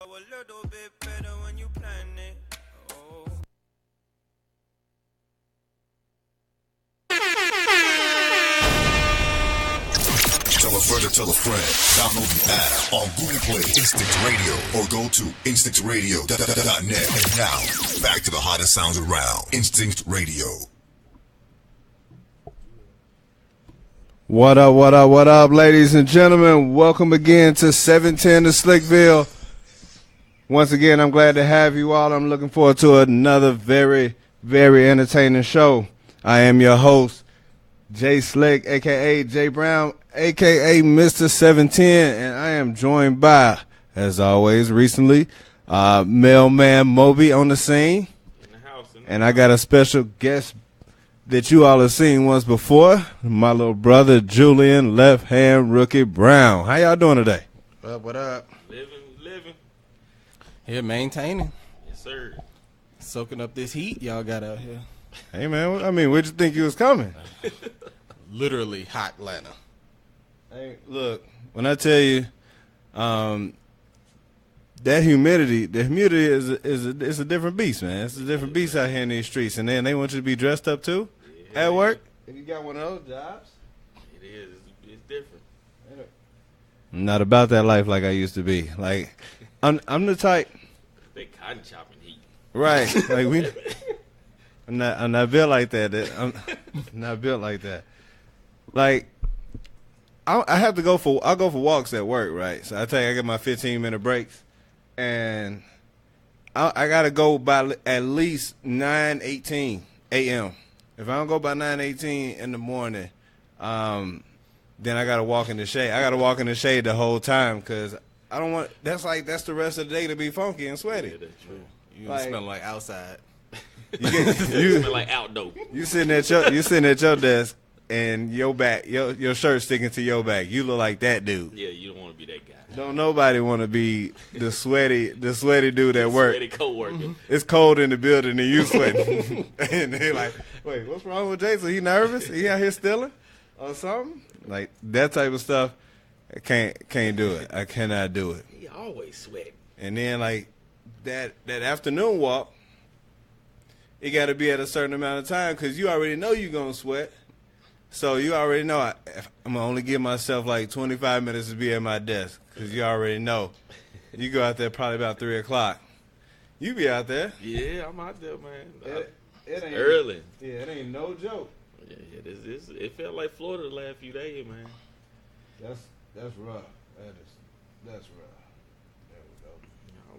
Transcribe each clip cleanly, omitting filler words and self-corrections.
A little bit better when you plan it. Oh. Tell a friend to tell a friend. Download the app on Google Play, Instinct Radio, or go to instinctradio.net. And now, back to the hottest sounds around. Instinct Radio. What up, ladies and gentlemen? Welcome again to 710 to Slickville. Once again, I'm glad to have you all. I'm looking forward to another very, very entertaining show. I am your host, Jay Slick, a.k.a. Jay Brown, a.k.a. Mr. 710, and I am joined by, as always, recently, Mailman Mobey on the scene. And I got a special guest that you all have seen once before, my little brother, Julian Lefthandrookie Brown. How y'all doing today? What up? Living. Here, maintaining. Yes, sir. Soaking up this heat y'all got out here. Hey, man, I mean, where'd you think you was coming? Literally hot Atlanta. Hey, look, when I tell you that the humidity is a different beast, man. It's a different beast out here in these streets. And then they want you to be dressed up, too, at work. If you got one of those jobs. It is. It's different. I'm not about that life like I used to be. Like, I'm the type. They cotton chopping heat. Right. Like I'm not built like that. I'm not built like that. Like I have to go for walks at work, right? So I get my 15-minute breaks, and I gotta go by at least 9:18 a.m. If I don't go by 9:18 in the morning, then I gotta walk in the shade. I gotta walk in the shade the whole time because I don't want. That's the rest of the day to be funky and sweaty. Yeah, that's true. You smell like outside. You Smell like outdoor. You sitting at your desk and your shirt sticking to your back. You look like that dude. Yeah, you don't want to be that guy. Don't nobody want to be the sweaty dude at work. Sweaty co-worker. It's cold in the building and you sweating. And they like, wait, what's wrong with Jason? He nervous? He out here stealing or something? Like that type of stuff. I can't do it. I cannot do it. He always sweating. And then like that afternoon walk, it got to be at a certain amount of time because you already know you're going to sweat. So you already know I'm going to only give myself like 25 minutes to be at my desk because you already know. You go out there probably about 3 o'clock. You be out there. Yeah, I'm out there, man. It ain't early. Yeah, it ain't no joke. Yeah, it felt like Florida the last few days, man. That's rough. That's rough.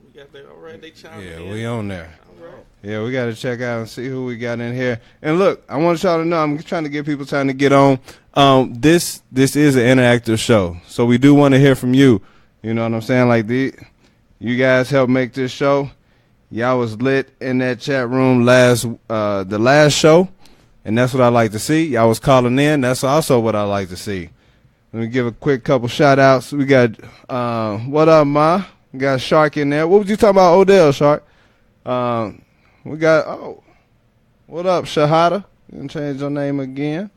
We got there all right. They chiming Yeah, in. we on there. All right. Yeah, we got to check out and see who we got in here. And look, I want y'all to know, I'm trying to give people time to get on. This is an interactive show, so we do want to hear from you. You know what I'm saying? Like you guys helped make this show. Y'all was lit in that chat room the last show, and that's what I like to see. Y'all was calling in. That's also what I like to see. Let me give a quick couple shout outs. We got what up, Ma? We got Shark in there. What was you talking about, Odell, Shark? We got what up, Shahada? You can change your name again.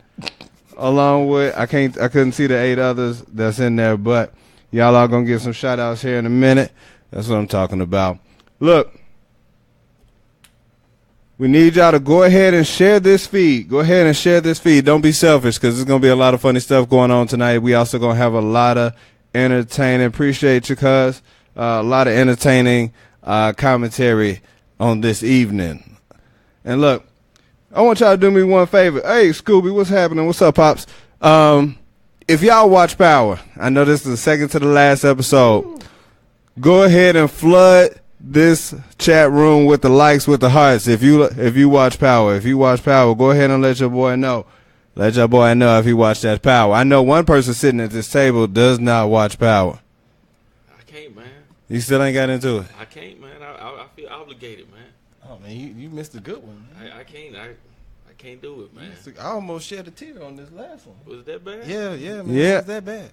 Along with I couldn't see the 8 others that's in there, but y'all are gonna get some shout outs here in a minute. That's what I'm talking about. Look, we need y'all to go ahead and share this feed. Go ahead and share this feed. Don't be selfish because there's going to be a lot of funny stuff going on tonight. We also going to have a lot of entertaining. Appreciate you, cuz. A lot of entertaining commentary on this evening. And look, I want y'all to do me one favor. Hey, Scooby, what's happening? What's up, Pops? If y'all watch Power, I know this is the second to the last episode. Go ahead and flood this chat room with the likes, with the hearts. If you watch Power, go ahead and let your boy know. Let your boy know if he watched that Power. I know one person sitting at this table does not watch Power. I can't, man. You still ain't got into it? I can't, man. I feel obligated, man. Oh man, you missed a good one. Man. I can't do it, man. I almost shed a tear on this last one. Was it that bad? Yeah, man. Yeah. It was that bad.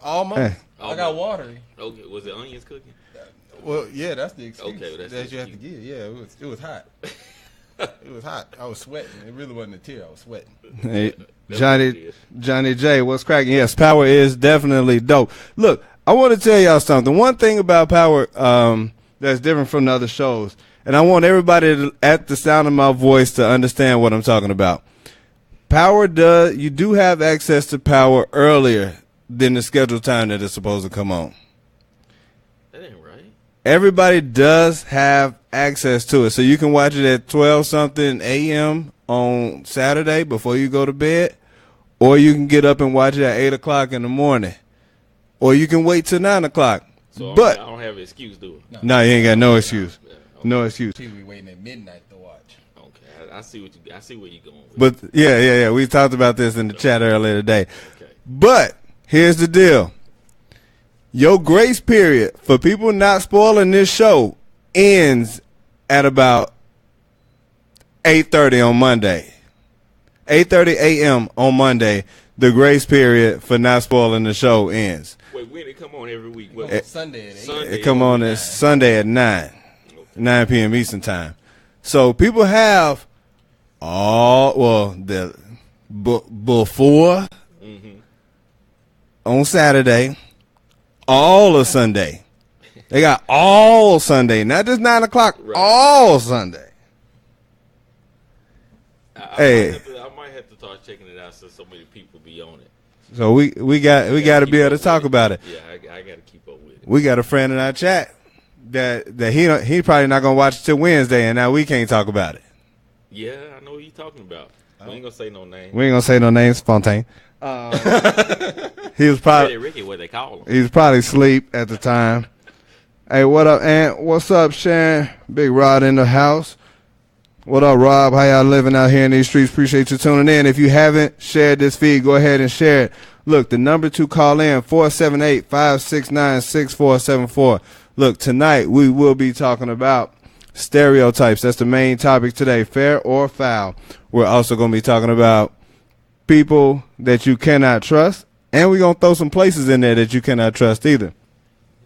Almost. Hey. I got watery. Okay, was it onions cooking? Well, yeah, that's the excuse Okay, that's that the you have to give. Yeah, it was hot. It was hot. I was sweating. It really wasn't a tear. I was sweating. Hey, Johnny J, what's cracking? Yes, Power is definitely dope. Look, I want to tell y'all something. One thing about Power that's different from the other shows, and I want everybody at the sound of my voice to understand what I'm talking about. You do have access to Power earlier than the scheduled time that it's supposed to come on. That ain't right. Everybody does have access to it. So you can watch it at 12-something a.m. on Saturday before you go to bed, or you can get up and watch it at 8 o'clock in the morning, or you can wait till 9 o'clock. So but I don't have an excuse, do I? no, you ain't got no excuse. Yeah, okay. No excuse. People be waiting at midnight to watch. Okay, I see where you're going with. But yeah. We talked about this in the chat earlier today. Okay. But here's the deal. Your grace period for people not spoiling this show ends at about 8:30 on Monday. 8:30 a.m. on Monday, the grace period for not spoiling the show ends. Wait, when it come on every week? Sunday at 8. Sunday. It come on this Sunday at 9 p.m. Eastern time. So people have before on Saturday, all of Sunday. They got all Sunday, not just 9 o'clock, Right. all Sunday. I might have to start checking it out since so many people be on it. So we got to be able to talk about it. Yeah, I got to keep up with it. We got a friend in our chat that he probably not gonna watch it till Wednesday, and now we can't talk about it. Yeah, I know what you're talking about. We ain't gonna say no name. We ain't gonna say no names, Fontaine. He was probably Ricky, what they call him. he was probably asleep at the time. Hey, what up, Aunt? What's up, Sharon? Big Rod in the house. What up, Rob? How y'all living out here in these streets? Appreciate you tuning in. If you haven't shared this feed, go ahead and share it. Look, the number to call in, 478-569-6474. Look, tonight we will be talking about stereotypes. That's the main topic today, fair or foul. We're also going to be talking about people that you cannot trust, and we're going to throw some places in there that you cannot trust either.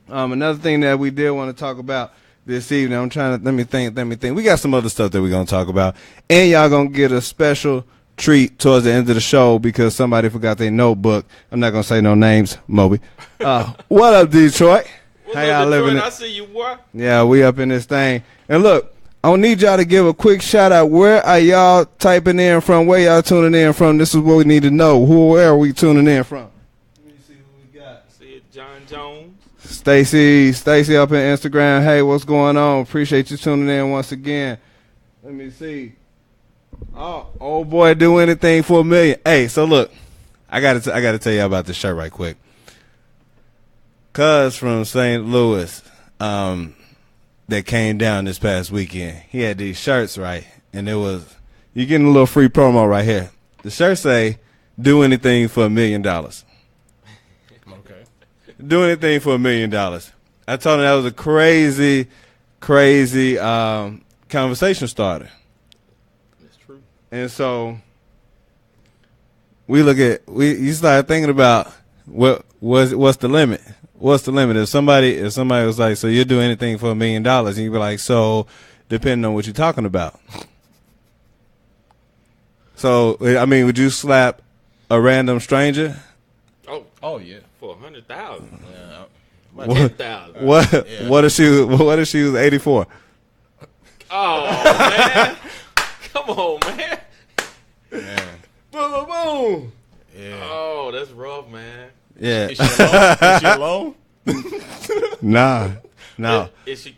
Another thing that we did want to talk about this evening, I'm trying to, let me think. We got some other stuff that we're going to talk about, and y'all going to get a special treat towards the end of the show because somebody forgot their notebook. I'm not going to say no names, Mobey. What up, Detroit? What's How up, y'all living? I see you, boy. Yeah, we up in this thing. And look, I don't need y'all to give a quick shout out. Where are y'all typing in from? Where y'all tuning in from? This is what we need to know. Where are we tuning in from? Let me see who we got. See it, John Jones. Stacy up in Instagram. Hey, what's going on? Appreciate you tuning in once again. Let me see. Oh, old boy, do anything for $1 million. Hey, so look, I gotta tell you about this shirt right quick. Cuz from St. Louis, that came down this past weekend. He had these shirts, right? And you're getting a little free promo right here. The shirt say, do anything for $1 million. Okay. Do anything for $1 million. I told him that was a crazy conversation starter. That's true. And so you start thinking about what's the limit? What's the limit? If somebody was like, so you'll do anything for $1 million, and you'd be like, so depending on what you're talking about. So I mean, would you slap a random stranger? Oh yeah. For 100,000. Yeah. What? 10,000. What? Yeah. What if she was 84? Oh man, come on, man. Man. Boom, boom, boom. Yeah. Oh, that's rough, man. Yeah. Is she alone? Nah. No. Is she?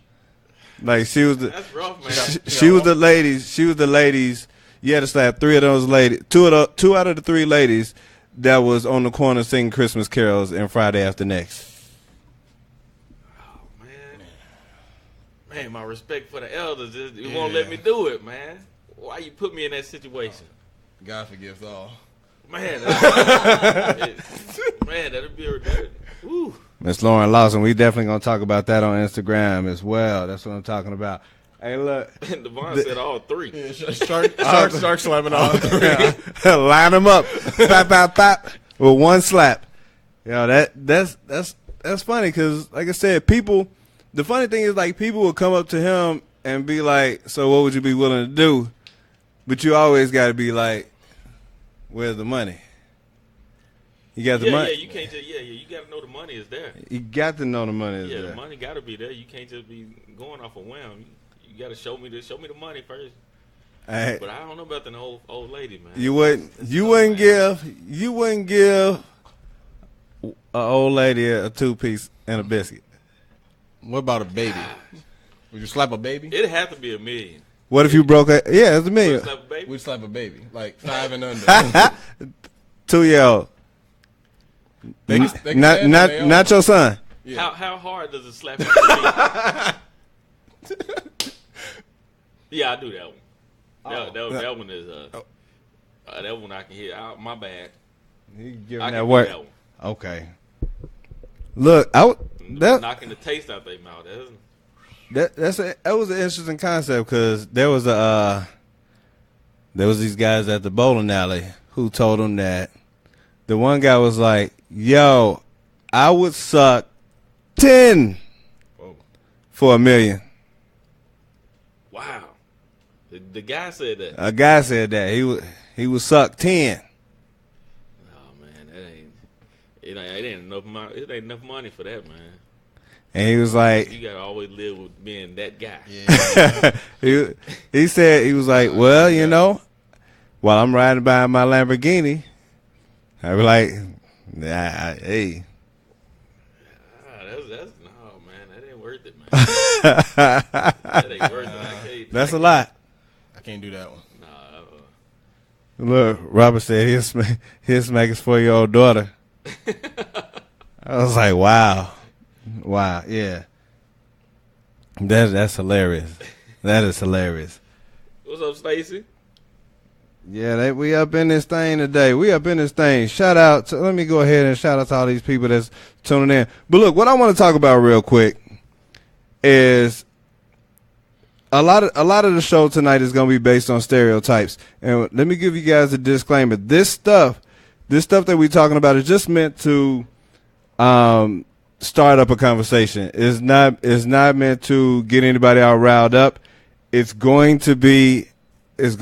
Like she was the. That's rough, man. She was the ladies. She was the ladies. You had to slap three of those ladies. Two out of the three ladies that was on the corner singing Christmas carols and Friday After Next. Oh man, my respect for the elders it won't let me do it, man. Why you put me in that situation? God forgives all. Man, that'd be a woo. Miss Lauren Lawson, we definitely gonna talk about that on Instagram as well. That's what I'm talking about. Hey, look. Devon said all three. Yeah, start slapping all three. Line them up, pop, pop, pop, with one slap. You know that's funny because, like I said, people. The funny thing is, like, people will come up to him and be like, "So, what would you be willing to do?" But you always got to be like, "Where's the money?" You got the Yeah, money. you can't just you got to know the money is there. You got to know the money is Yeah, there. the money got to be there. You can't just be going off a whim. You got to show me the money first. Hey, But I don't know about the old lady, man. you wouldn't give an old lady a 2-piece and a biscuit. What about a baby? Would you slap a baby? It'd have to be $1 million. What if you broke it? Yeah, it's $1 million. Slap a baby? We'd slap a baby, like 5 and under. 2-year-old. They can stand on their own. Not your son. Yeah. How hard does it slap have to be? Yeah, I do that one. That one is that one I can hit. My bad. He giving I that can work. do that one. Okay. Look, Knocking the taste out their mouth. that was an interesting concept because there was these guys at the bowling alley who told him that the one guy was like, "Yo, I would suck 10 for $1 million." Wow. The guy said that. A guy said that he would suck 10. Oh man, it ain't enough money. It ain't enough money for that, man. And he was like, You gotta always live with being that guy. Yeah. he said, he was like, well, you know, while I'm riding by in my Lamborghini, I be like, hey. That's no man. That ain't worth it, man. That ain't worth it. That's a lot. I can't do that one. Look, Robert said he'll smack his 4-year-old daughter. I was like, wow, yeah. That's hilarious. That is hilarious. What's up, Stacy? Yeah, we up in this thing today. We up in this thing. Shout out let me go ahead and shout out to all these people that's tuning in. But look, what I want to talk about real quick is a lot of the show tonight is going to be based on stereotypes. And let me give you guys a disclaimer. This stuff that we're talking about is just meant to start up a conversation. It's not meant to get anybody all riled up. It's going to be funny. It's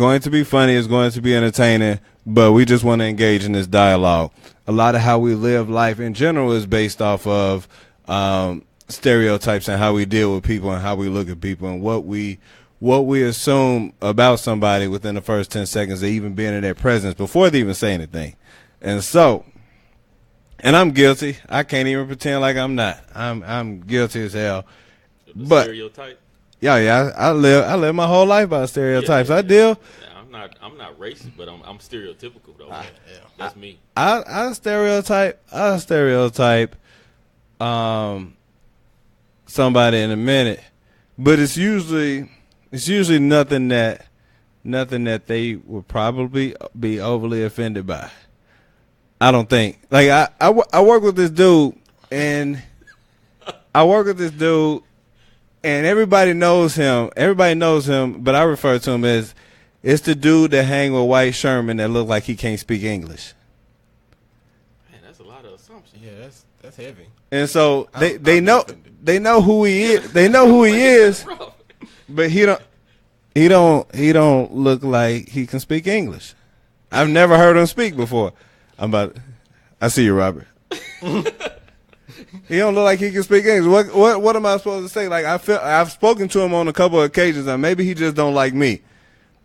going to be entertaining, but we just want to engage in this dialogue. A lot of how we live life in general is based off of stereotypes and how we deal with people and how we look at people and what we assume about somebody within the first 10 seconds of even being in their presence before they even say anything. And so, and I'm guilty. I can't even pretend like I'm not. I'm guilty as hell. But Stereotype. yeah, I live my whole life by stereotypes. Yeah. I deal. Yeah, I'm not racist, but I'm stereotypical though. That's me. I stereotype somebody in a minute, but it's usually nothing that they would probably be overly offended by. I don't think. Like I work with this dude and everybody knows him. But I refer to him as it's the dude that hang with White Sherman that look like he can't speak English. Man, that's a lot of assumptions. Yeah, that's heavy. And so they I'm know offended. they know who he is. They know who he is, but he don't look like he can speak English. I've never heard him speak before. I see you, Robert. He don't look like he can speak English. What am I supposed to say? Like I've spoken to him on a couple of occasions, and maybe he just don't like me,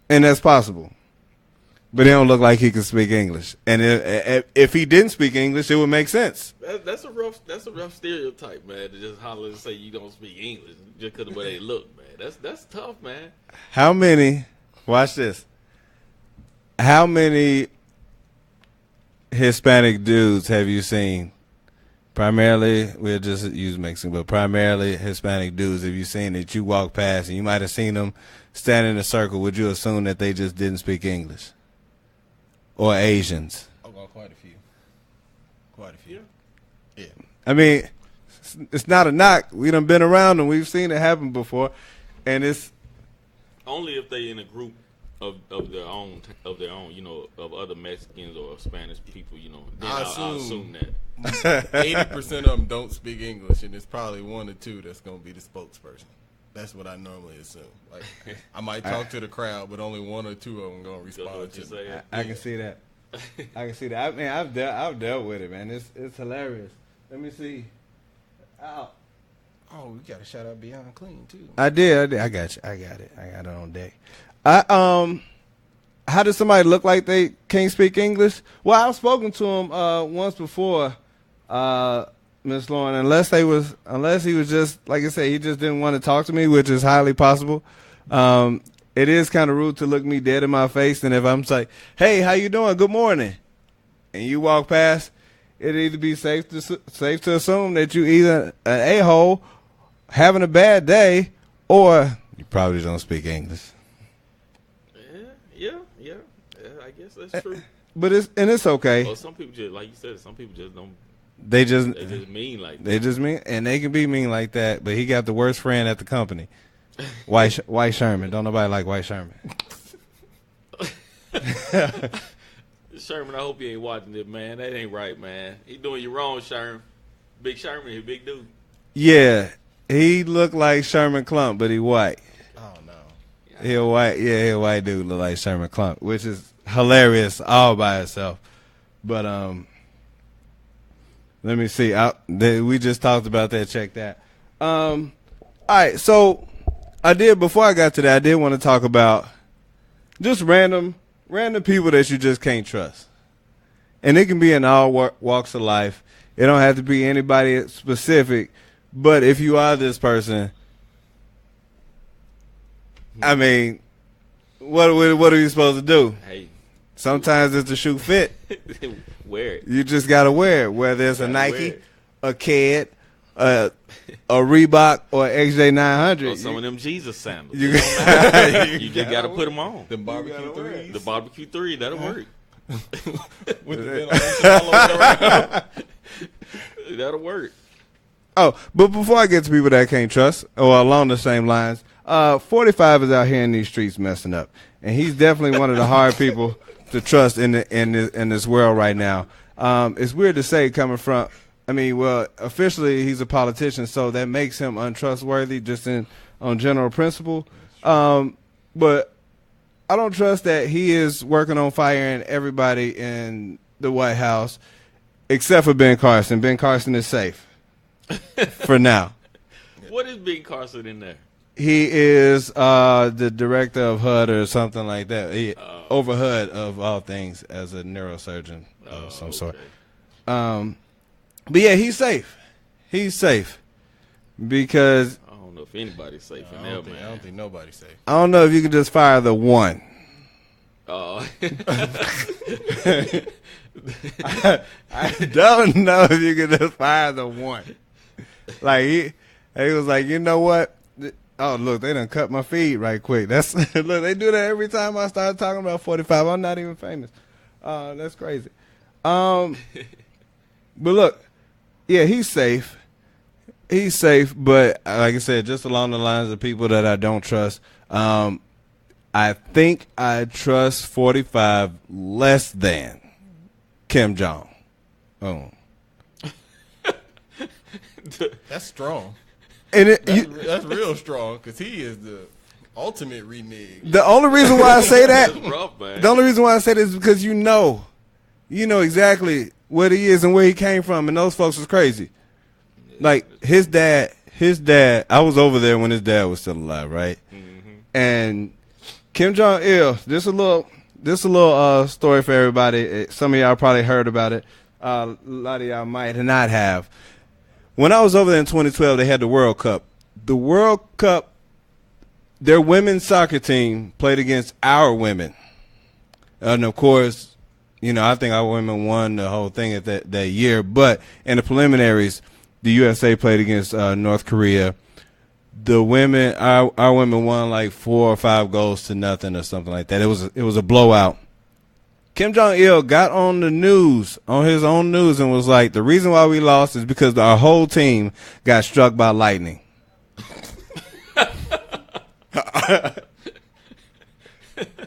and that's possible. But he don't look like he can speak English. And if he didn't speak English, it would make sense. That's a rough stereotype, man. To just holler and say you don't speak English just because of the way they look, man. That's tough, man. How many? Watch this. How many Hispanic dudes have you seen? Primarily, we'll just use Mexican, but primarily Hispanic dudes. Have you seen that you walk past and you might have seen them stand in a circle? Would you assume that they just didn't speak English? Or Asians? Oh, well, quite a few. Quite a few. Yeah. I mean, it's not a knock. We done been around and we've seen it happen before, and it's only if they in a group of their own, you know, of other Mexicans or Spanish people, you know. Then I'll assume that 80% of them don't speak English, and it's probably one or two that's going to be the spokesperson. That's what I normally assume. Like, I might talk to the crowd, but only one or two of them going to respond to me. I can see that. I can see that. I mean, I've dealt with it, man. It's hilarious. Let me see. Ow. Oh, we got to shout out Beyond Clean too. I did. I got you. I got it on deck. How does somebody look like they can't speak English? Well, I've spoken to him once before, Miss Lauren. Unless he was just, like I said, he just didn't want to talk to me, which is highly possible. It is kind of rude to look me dead in my face, and if I'm like, "Hey, how you doing? Good morning," and you walk past, it'd either be safe to assume that you either an a-hole having a bad day, or you probably don't speak English. Yeah. I guess that's true. But it's okay. Well, some people just, like you said, some people just don't. They just mean like that. They just mean, and they can be mean like that. But he got the worst friend at the company, White Sherman. Don't nobody like White Sherman. Sherman, I hope you ain't watching it, man. That ain't right, man. He doing you wrong, Sherman. Big Sherman, he big dude. Yeah, he looked like Sherman Clump, but he white. Oh no. He a white, he a white dude look like Sherman Clump, which is hilarious all by itself. But let me see. We just talked about that. Check that. All right, so before I got to that, I did want to talk about just random people that you just can't trust, and it can be in all walks of life. It don't have to be anybody specific, but if you are this person, I mean, what are you supposed to do? Hey, sometimes it's the shoe fit. Wear it. You just gotta wear it. Whether it's a Nike, a Ked, a Reebok, or XJ900. Or some of them Jesus sandals. You just gotta put them on. The barbecue threes. The barbecue 3, that'll work. With the ventilation all the way around. That'll work. Oh, but before I get to people that I can't trust, or along the same lines, 45 is out here in these streets messing up, and he's definitely one of the hard people to trust in this world right now. It's weird to say coming from. I mean, well, officially he's a politician, so that makes him untrustworthy just on general principle. But I don't trust that he is working on firing everybody in the White House, except for Ben Carson. Ben Carson is safe for now. What is Ben Carson in there? He is the director of HUD or something like that. Over HUD of all things as a neurosurgeon of some sort. But yeah, he's safe. He's safe because I don't know if anybody's safe in there, man. I don't think nobody's safe. I don't know if you can just fire the one. Oh. I don't know if you can just fire the one. Like he was like, you know what? Oh, look, they done cut my feed right quick. Look, they do that every time I start talking about 45. I'm not even famous. That's crazy. But look, yeah, he's safe. He's safe, but like I said, just along the lines of people that I don't trust, I think I trust 45 less than Kim Jong. Oh. That's strong. And That's real strong because he is the ultimate renege. The only reason why I say that, That's rough, man. the only reason why I say that is because you know exactly what he is and where he came from, and those folks was crazy. Like his dad, I was over there when his dad was still alive, right? Mm-hmm. And Kim Jong Il, this a little story for everybody. Some of y'all probably heard about it. A lot of y'all might not have. When I was over there in 2012, they had the World Cup. The World Cup, their women's soccer team played against our women. And, of course, I think our women won the whole thing at that year. But in the preliminaries, the USA played against North Korea. The women, our women won like 4 or 5 goals to nothing or something like that. It was a blowout. Kim Jong-il got on the news, on his own news, and was like, the reason why we lost is because our whole team got struck by lightning.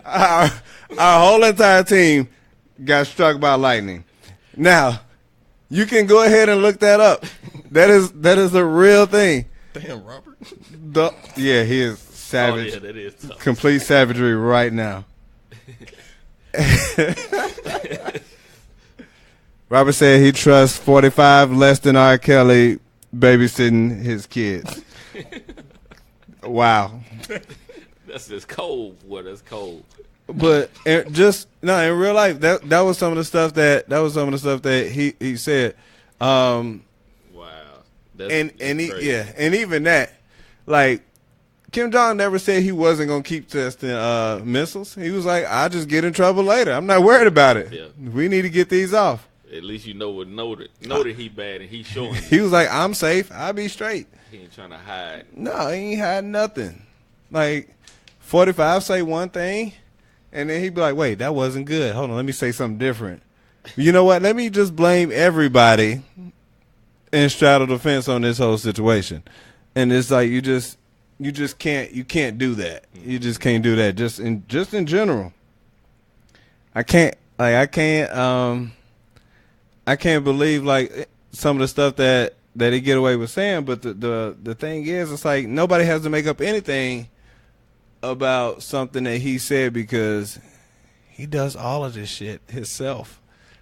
our whole entire team got struck by lightning. Now, you can go ahead and look that up. That is a real thing. Damn, Robert. Yeah, he is savage. Oh, yeah, that is tough. Complete savagery right now. Robert said he trusts 45 less than R. Kelly babysitting his kids. Wow. That's just cold, boy. That's cold. But in real life, that was some of the stuff that he said. Wow. And even that, like, Kim Jong never said he wasn't gonna keep testing missiles. He was like, "I'll just get in trouble later. I'm not worried about it. Yeah. We need to get these off." At least you know that he bad and he's showing you. He was like, "I'm safe. I'll be straight." He ain't trying to hide. No, he ain't hiding nothing. Like 45 say one thing, and then he'd be like, "Wait, that wasn't good. Hold on, let me say something different." You know what? Let me just blame everybody and straddle the fence on this whole situation. And it's like you just can't do that. You just can't do that. Just in general. I can't believe like some of the stuff that he get away with saying, but the thing is, it's like nobody has to make up anything about something that he said because he does all of this shit himself.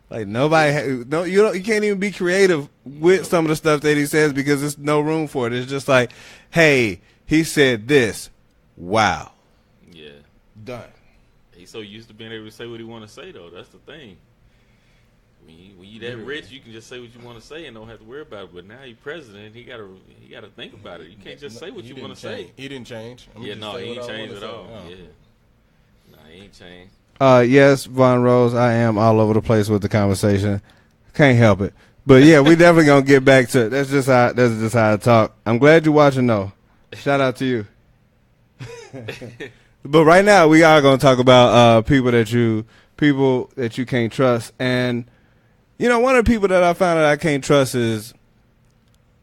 Like you can't even be creative with some of the stuff that he says because there's no room for it. It's just like, hey, he said this. Wow. Yeah. Done. He's so used to being able to say what he want to say, though. That's the thing. When you that rich, you can just say what you want to say and don't have to worry about it. But now he's president, he gotta think about it. You can't just say what you want to say. He didn't change. He ain't changed at all. Yeah. No, he ain't changed. Yes, Von Rose, I am all over the place with the conversation. Can't help it. But yeah, we definitely gonna get back to it. That's just how I talk. I'm glad you're watching though. Shout out to you. But right now we are gonna talk about people that you can't trust. And you know, one of the people that I found that I can't trust is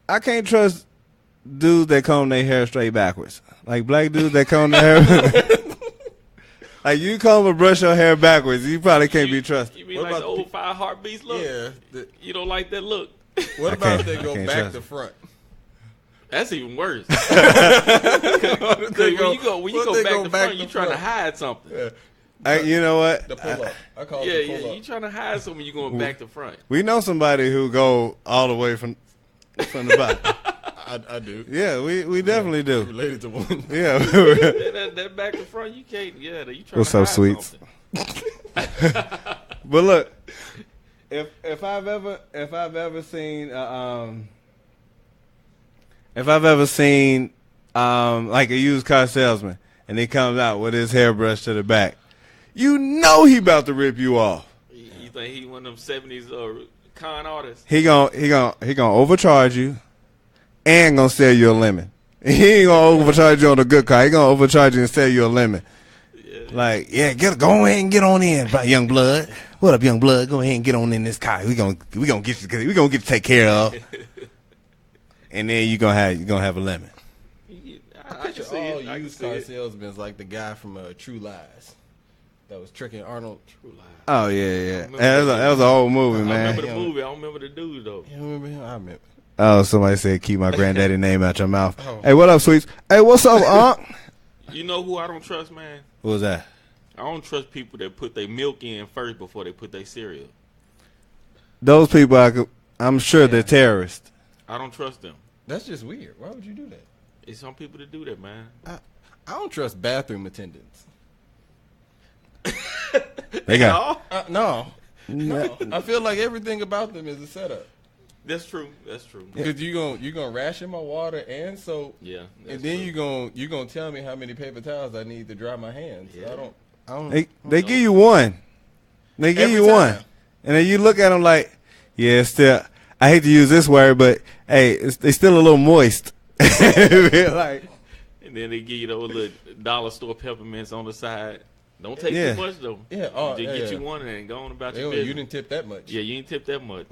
I can't trust dudes that comb their hair straight backwards. Like black dudes that comb their hair like you comb or brush your hair backwards, you probably can't be trusted. You mean like the old 5 Heartbeats look? Yeah. You don't like that look? What about if they go back to front? That's even worse. When you go back to front, you trying to hide something. Yeah. You know what? The pull up. I call it the pull up. You trying to hide something. You going back to front. We know somebody who go all the way from the bottom. I do. Yeah, we definitely do. Related to one. Yeah. that back to front, you can't. Yeah, you trying What's to hide up, sweets? But look, if I've ever seen like a used car salesman and he comes out with his hairbrush to the back, you know he about to rip you off. You think he one of them 70s con artists? He gonna overcharge you and gonna sell you a lemon. He ain't gonna overcharge you on a good car. He gonna overcharge you and sell you a lemon. Yeah. Like, yeah, go ahead and get on in, young blood. What up, young blood? Go ahead and get on in this car. We gonna get you take care of. And then you gonna have a lemon. I can see all used car salesmen like the guy from True Lies that was tricking Arnold. True Lies. Oh yeah. That was an old movie, man. I remember the movie. I don't remember the dude though. You remember him? I remember. Oh, somebody said keep my granddaddy name out your mouth. Oh. Hey, what up, sweets? Hey, what's up, Unc? You know who I don't trust, man? Who was that? I don't trust people that put their milk in first before they put their cereal. Those people, I'm sure they're terrorists. I don't trust them. That's just weird. Why would you do that? It's some people that do that, man. I don't trust bathroom attendants. They got no. I feel like everything about them is a setup. That's true. Because you gonna ration my water and soap. Yeah. And then you gonna tell me how many paper towels I need to dry my hands. Yeah. I don't. They give you one. They give you one, and then you look at them like, yeah, still. I hate to use this word, but hey, they still a little moist. Like, and then they give you those little dollar store peppermints on the side. Don't take too much though. Yeah. Just get you one and go on about your business. You didn't tip that much. Yeah, you didn't tip that much.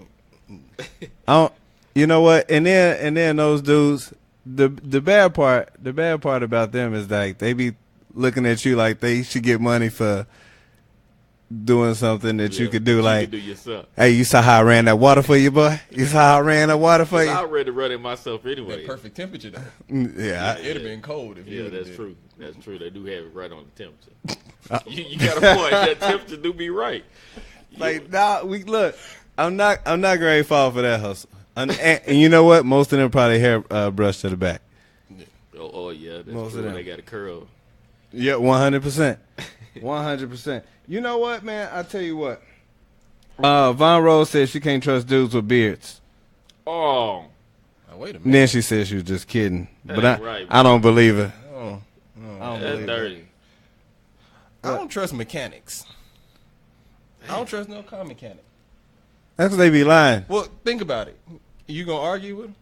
You know what? And then those dudes, the bad part about them is like they be looking at you like they should get money for doing something that you could do, you like, could do yourself. hey, you saw how I ran that water for you, boy? You saw how I ran that water for I you? already run it myself anyway. That perfect temperature, though. Yeah. It'd have been cold if you Yeah, would've that's did. true. That's true. They do have it right on the temperature. You got a point. That temperature do be right. Like, nah, look. I'm not gonna fall for that hustle. And you know what? Most of them probably hair brushed to the back. Oh yeah, that's Most true. of them. They got a curl. Yeah, 100%. 100%. You know what, man? I tell you what. Von Rose said she can't trust dudes with beards. Oh, Now, wait a And minute. then she said she was just kidding. But ain't right, I don't believe her. Oh, I don't that's believe her. dirty. I don't trust mechanics. I don't trust no car mechanic. That's what they be lying. Well, think about it. You gonna argue with them?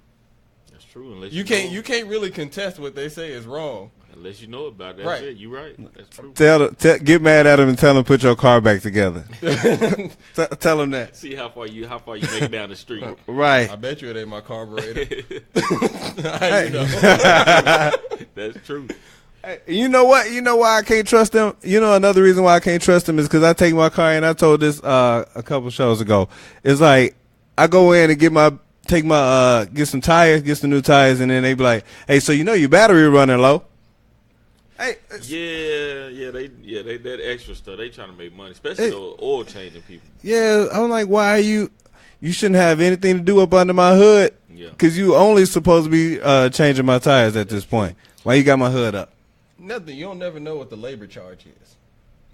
That's true. Unless You can't really contest what they say is wrong. Unless you know about it. That's Right. it. You right. That's true. Get mad at them and tell them put your car back together. Tell them that. See how far you make it down the street. Right. I bet you it ain't my carburetor. Hey. You know. That's true. Hey, you know what? You know why I can't trust them? You know another reason why I can't trust them is because I take my car, and I told this a couple shows ago. It's like I go in and get some tires, get some new tires, and then they be like, "Hey, so you know your battery running low?" Hey, They that extra stuff. They trying to make money, especially those oil changing people. yeah. I'm like, why are you? You shouldn't have anything to do up under my hood. Yeah. Because you only supposed to be changing my tires at this point. Why you got my hood up? Nothing. You don't never know what the labor charge is.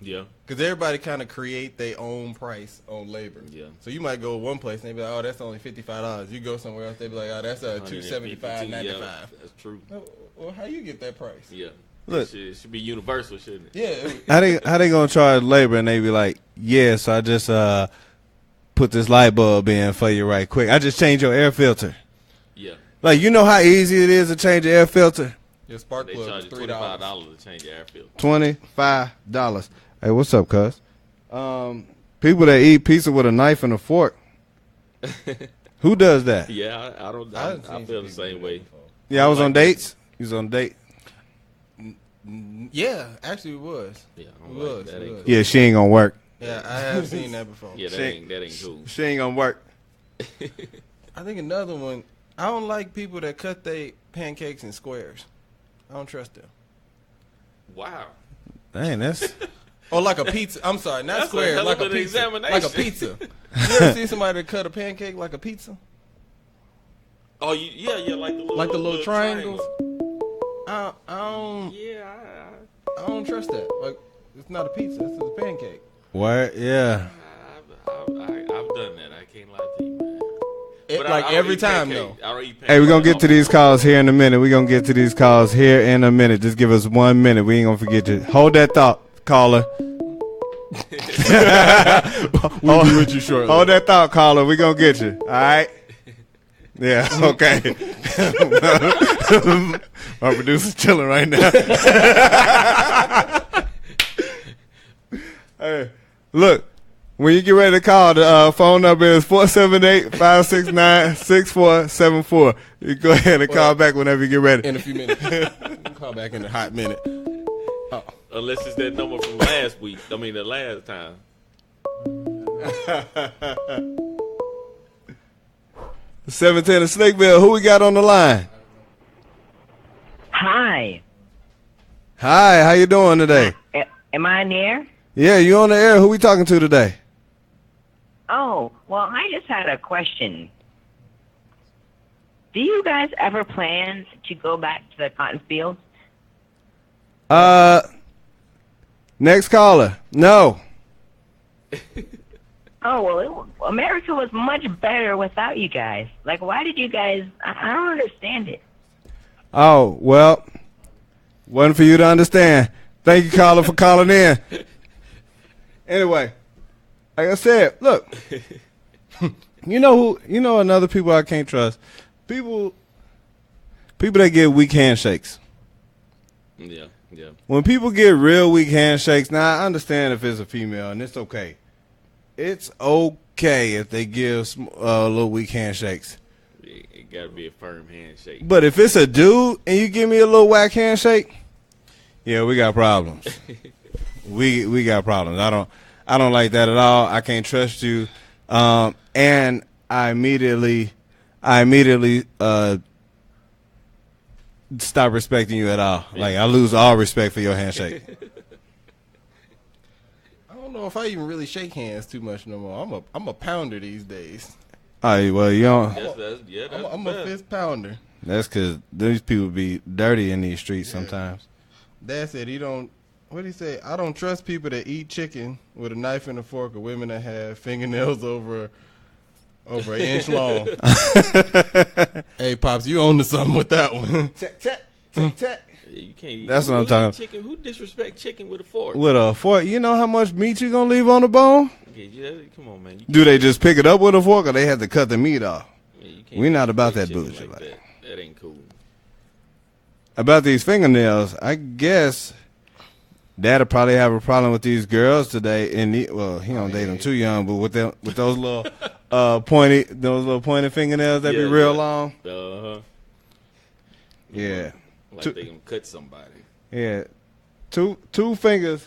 Yeah. Because everybody kind of create their own price on labor. Yeah. So you might go one place and they be like, oh, that's only $55. You go somewhere else, they be like, oh, that's $275.95. Yeah, that's true. Well, how you get that price? Yeah. Look. It should be universal, shouldn't it? Yeah. How they gonna charge labor and they be like, yeah, so I just put this light bulb in for you right quick. I just changed your air filter. Yeah. Like, you know how easy it is to change an air filter? Your spark They plug charge is you $3. $25 to change your air filter. $25. Hey, what's up, cuz? People that eat pizza with a knife and a fork. Who does that? Yeah, I feel the same way. Yeah, I was on dates. You was on a date. Yeah, actually it was. Yeah, I It don't was. like that. It Ain't was. Yeah, she ain't gonna work. Yeah, I have seen that before. Yeah, that ain't cool. She ain't gonna work. I think another one, I don't like people that cut their pancakes in squares. I don't trust them. Wow. Dang, that's Or like a pizza. I'm sorry, not That's a square, hell like of a an pizza. examination. Like a pizza. You ever see somebody that cut a pancake like a pizza? Oh, yeah, like Like the little triangles? I don't Yeah, I don't trust that. Like, it's not a pizza, it's a pancake. what? Yeah. I've done that. I can't lie to you, man. But Like I don't every eat time pancake. though. I don't eat Hey, we're gonna pancakes get to these calls here in a minute. We're gonna get to these calls here in a minute. Just give us 1 minute. We ain't gonna forget you. Hold that thought, caller. We'll be with you shortly. Hold that thought, caller. We're gonna get you. All right? Yeah, okay. My producer's chilling right now. Hey, look, when you get ready to call, the phone number is 478-569-6474. You go ahead and call back whenever you get ready. In a few minutes. Call back in a hot minute. Unless it's that number from last week. I mean, the last time. 710 of Slickville. Who we got on the line? Hi. Hi, how you doing today? Am I in the air? Yeah, you on the air. Who we talking to today? Oh, well, I just had a question. Do you guys ever plan to go back to the cotton fields? Next caller. No. Oh, well, America was much better without you guys. Like, why did you guys... I don't understand it. Oh, well, wasn't for you to understand. Thank you, caller, for calling in. Anyway, like I said, look, you know another people I can't trust? People that get weak handshakes. Yeah. When people get real weak handshakes, now I understand if it's a female, and it's okay. It's okay if they give little weak handshakes. It got to be a firm handshake. But if it's a dude and you give me a little whack handshake, yeah, we got problems. we got problems. I don't like that at all. I can't trust you. And I immediately stop respecting you at all. Like, I lose all respect for your handshake. I don't know if I even really shake hands too much no more. I'm a pounder these days. All right, well, you don't. I'm a fist pounder. That's because these people be dirty in these streets sometimes. Dad said he don't. What did he say? I don't trust people that eat chicken with a knife and a fork, or women that have fingernails over an inch long. Hey, Pops, you own to something with that one. Check. You can't. That's what I'm talking about. Chicken. Who disrespect chicken with a fork? With a fork, you know how much meat you gonna leave on the bone? Yeah, come on, man. Do they just pick it up with a fork, or they have to cut the meat off? Yeah, We not about that chicken bullshit. like that ain't cool. About these fingernails, I guess Dad'll probably have a problem with these girls today. And he don't date them too young, but with those little pointy fingernails that be real long. Yeah. Like they can cut somebody. Yeah. Two finger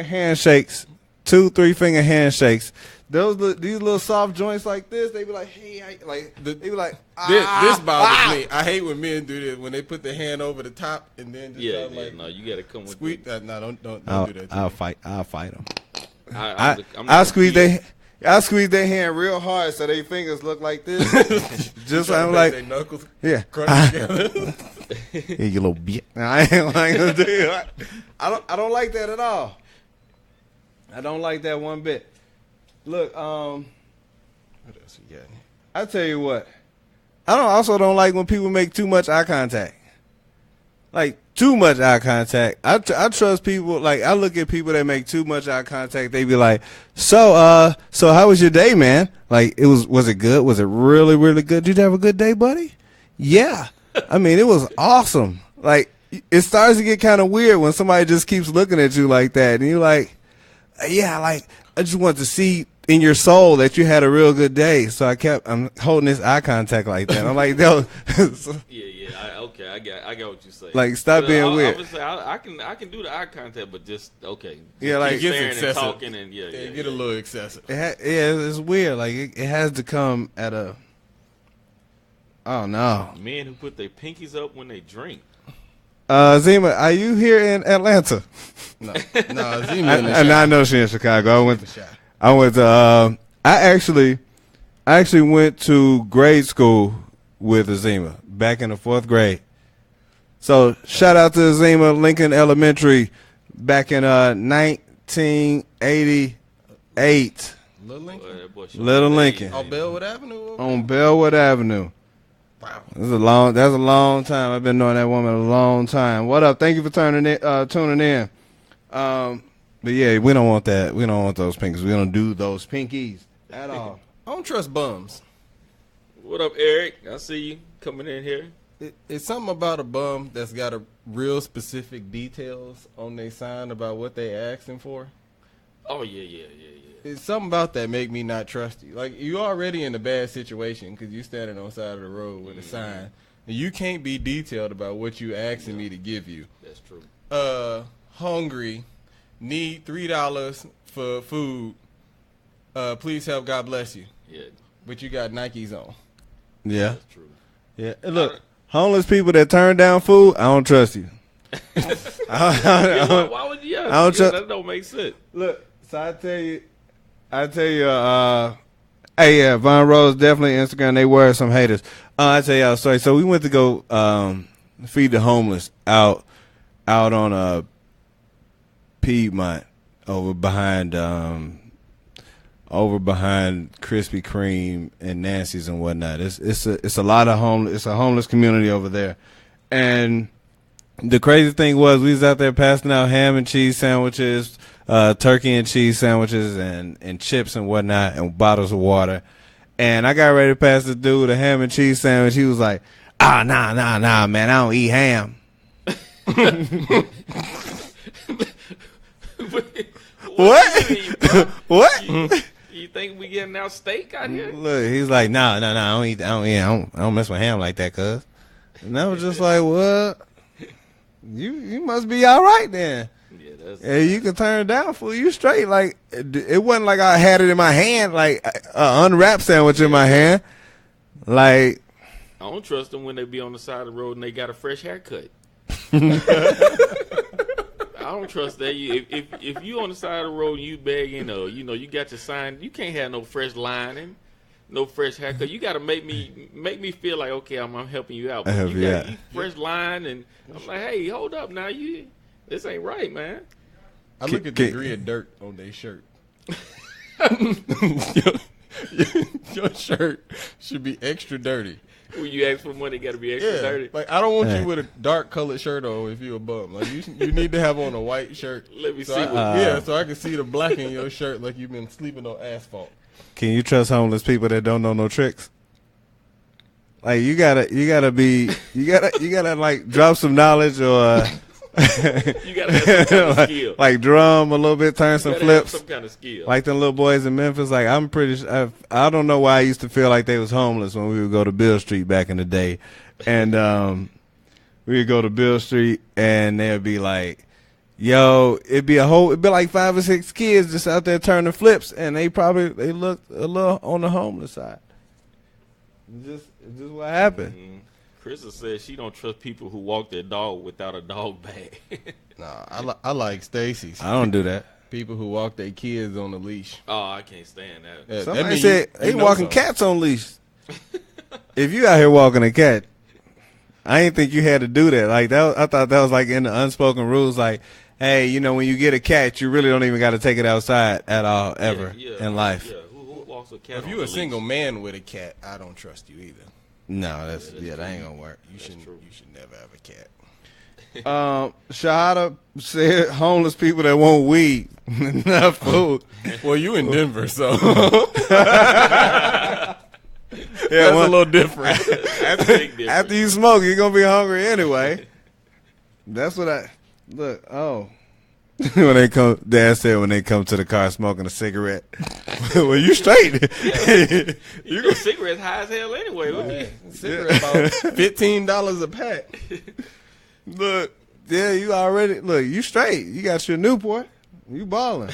handshakes. 2-3 finger handshakes. These little soft joints like this, they be like, hey, they be like, this bothers me. I hate when men do this, when they put their hand over the top and then just No, you gotta come with squeak that. No, don't do that. I'll fight them. I squeeze their hand real hard so their fingers look like this. Just I'm like, their knuckles yeah. crunch together. Hey, you little bitch. I ain't like gonna do it. I don't like that at all. I don't like that one bit. Look, What else you got? I tell you what. I also don't like when people make too much eye contact. Like, too much eye contact. I trust people. Like, I look at people that make too much eye contact. They be like, so how was your day, man? Like, was it good? Was it really, really good? Did you have a good day, buddy? Yeah. I mean, it was awesome. Like, it starts to get kind of weird when somebody just keeps looking at you like that. And you're like, yeah, like, I just want to see in your soul that you had a real good day. So I'm holding this eye contact like that. I'm like, no. Okay, I got what you say. Like, stop being weird. I would say I can do the eye contact, but just okay. Yeah, like, it gets staring excessive. and talking and It get a little excessive. It's weird. Like, it has to come at a. Oh no. Men who put their pinkies up when they drink. Zima, are you here in Atlanta? No, Zima. I know she's in Chicago. I actually went to grade school with Azima back in the 4th grade. So shout out to Azima, Lincoln Elementary, back in 1988. Little Lincoln. On Bellwood Avenue. On Bellwood Avenue. Wow. That's a long time. I've been knowing that woman a long time. What up? Thank you for tuning in. But yeah, we don't want that. We don't want those pinkies. We don't do those pinkies at all. I don't trust bums. What up, Eric? I see you coming in here. It's something about a bum that's got a real specific details on their sign about what they asking for. Oh yeah. It's something about that make me not trust you. Like, you already in a bad situation because you standing on the side of the road with a sign, and you can't be detailed about what you asking me to give you. That's true. Hungry, need $3 for food. Please help. God bless you. Yeah, but you got Nikes on. Yeah, that's true. Yeah, look, homeless people that turn down food, I don't trust you. Why would you? That don't make sense. Look, so I tell you, hey, yeah, Von Rose definitely Instagram. They were some haters. I tell y'all a story. So we went to go feed the homeless out on Piedmont over behind Krispy Kreme and Nancy's and whatnot. It's a lot of homeless. It's a homeless community over there, and the crazy thing was we was out there passing out ham and cheese sandwiches, turkey and cheese sandwiches, and chips and whatnot, and bottles of water. And I got ready to pass the dude a ham and cheese sandwich. He was like, nah, man, I don't eat ham. What? What? You think we getting out steak out here? Look, he's like, nah, I don't mess with ham like that, cuz. And I was just like, what? You must be all right then. Yeah, Yeah, you can turn it down, fool. You straight. Like, it wasn't like I had it in my hand, like an unwrapped sandwich in my hand. Like, I don't trust them when they be on the side of the road and they got a fresh haircut. I don't trust that. If you on the side of the road and you begging, you got your sign, you can't have no fresh lining, no fresh haircut. You got to make me feel like, okay, I'm helping you out. But you got fresh line, and I'm like, hey, hold up now, this ain't right, man. I look at the degree of dirt on their shirt. Your shirt should be extra dirty. When you ask for money, it got to be extra dirty. Like, I don't want you with a dark colored shirt on if you're a bum. Like, you need to have on a white shirt. Let me see. So I can see the black in your shirt like you've been sleeping on asphalt. Can you trust homeless people that don't know no tricks? Like, you gotta like drop some knowledge or you gotta have some kind of skill. Like drum a little bit, turn some flips. Some kind of skill. Like them little boys in Memphis. Like, I'm pretty sure, I don't know why I used to feel like they was homeless when we would go to Bill Street back in the day. And we would go to Bill Street and they'd be like, yo, it'd be like 5 or 6 kids just out there turning flips, and they looked a little on the homeless side. It's just what happened. Mm-hmm. Krista says she don't trust people who walk their dog without a dog bag. Nah, I like Stacy's. I don't do that. People who walk their kids on the leash. Oh, I can't stand that. Yeah, Somebody said they walking cats on leash. If you out here walking a cat, I didn't think you had to do that. Like that, I thought that was like in the unspoken rules. Like, hey, when you get a cat, you really don't even got to take it outside at all ever in life. Yeah, who walks a cat? If you're a single man with a cat, I don't trust you either. No, that ain't gonna work. You should never have a cat. Shahada said homeless people that want weed, not food. Well, you in Denver, so that's a little different. That's a big difference. After you smoke, you're gonna be hungry anyway. That's what I look. Oh, when they come, Dad said when they come to the car smoking a cigarette. Well, you straight. You get cigarettes high as hell anyway. Cigarette about $15 a pack. Look, yeah, you straight. You got your Newport. You balling.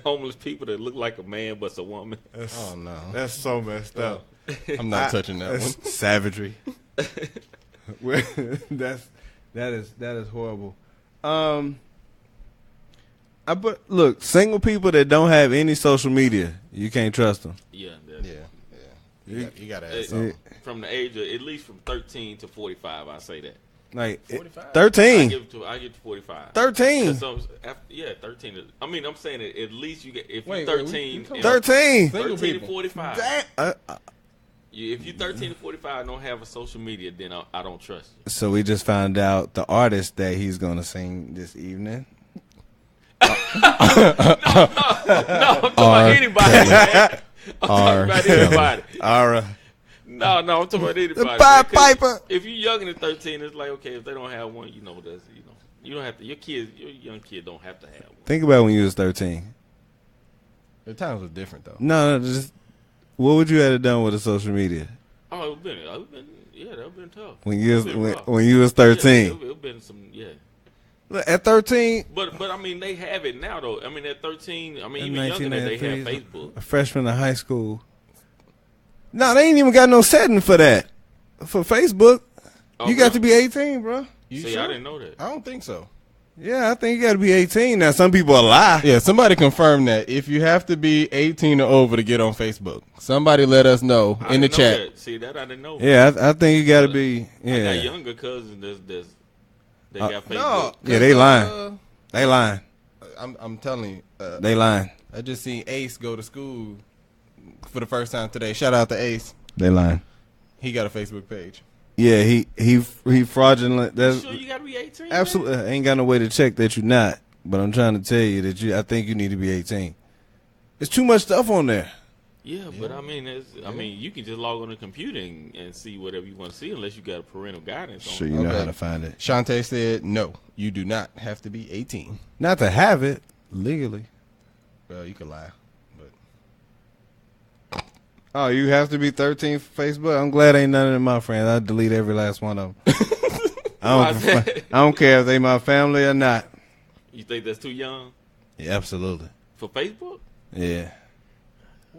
Homeless people that look like a man but's a woman. Oh no, That's so messed up. I'm not touching that one. Savagery. that is horrible. Look, single people that don't have any social media, you can't trust them. Yeah. You gotta have something. From the age of at least from 13 to 45, I say that. Like 45? 13. I get to 45. 13. 13. I'm saying that at least you get if you're Wait, 13. 13. 13 to 45. Damn. If you're 13 to 45 and don't have a social media, then I don't trust you. So we just found out the artist that he's gonna sing this evening. No, I'm talking about anybody. Man. I'm talking about anybody. No, I'm talking about anybody. The Pied Piper. If you're younger than 13, it's like, okay, if they don't have one, you don't have to. Your young kid don't have to have one. Think about when you was 13. The times were different though. No, just what would you have done with the social media Oh, that would been tough. when you was 13? It been some, yeah. Look, at 13, But I mean, they have it now though. I mean, at 13, I mean, even younger than that, they have Facebook. a freshman in high school. No, they ain't even got no setting for that. For Facebook, Oh, you got really? to be 18, bro. You See, sure? I didn't know that. I don't think so. Yeah, I think you got to be 18. Now, some people lie. Yeah, somebody confirm that. If you have to be 18 or over to get on Facebook, somebody let us know I in the didn't know chat. that. See, that I didn't know. Yeah, I think you got to be. I Yeah, got younger cousins they got Facebook. No, yeah, they lying. They lying. I'm telling you, They lying. I just seen Ace go to school for the first time today. Shout out to Ace. They lying. He got a Facebook page. Yeah, he fraudulent. That's Sure, you got to be 18. absolutely ain't got no way to check that you're not. But I'm trying to tell you that I think you need to be 18. There's too much stuff on there. Yeah, but I mean, you can just log on the computer and see whatever you want to see, unless you got a parental guidance on. Sure, it. you know Okay. how to find it. Shantae said, no, you do not have to be 18. Not to have it legally. Well, you could lie. But Oh, you have to be 13 for Facebook? I'm glad ain't none of my friends. I delete every last one of them. I don't care if they my family or not. You think that's too young Yeah, absolutely. for Facebook? Yeah.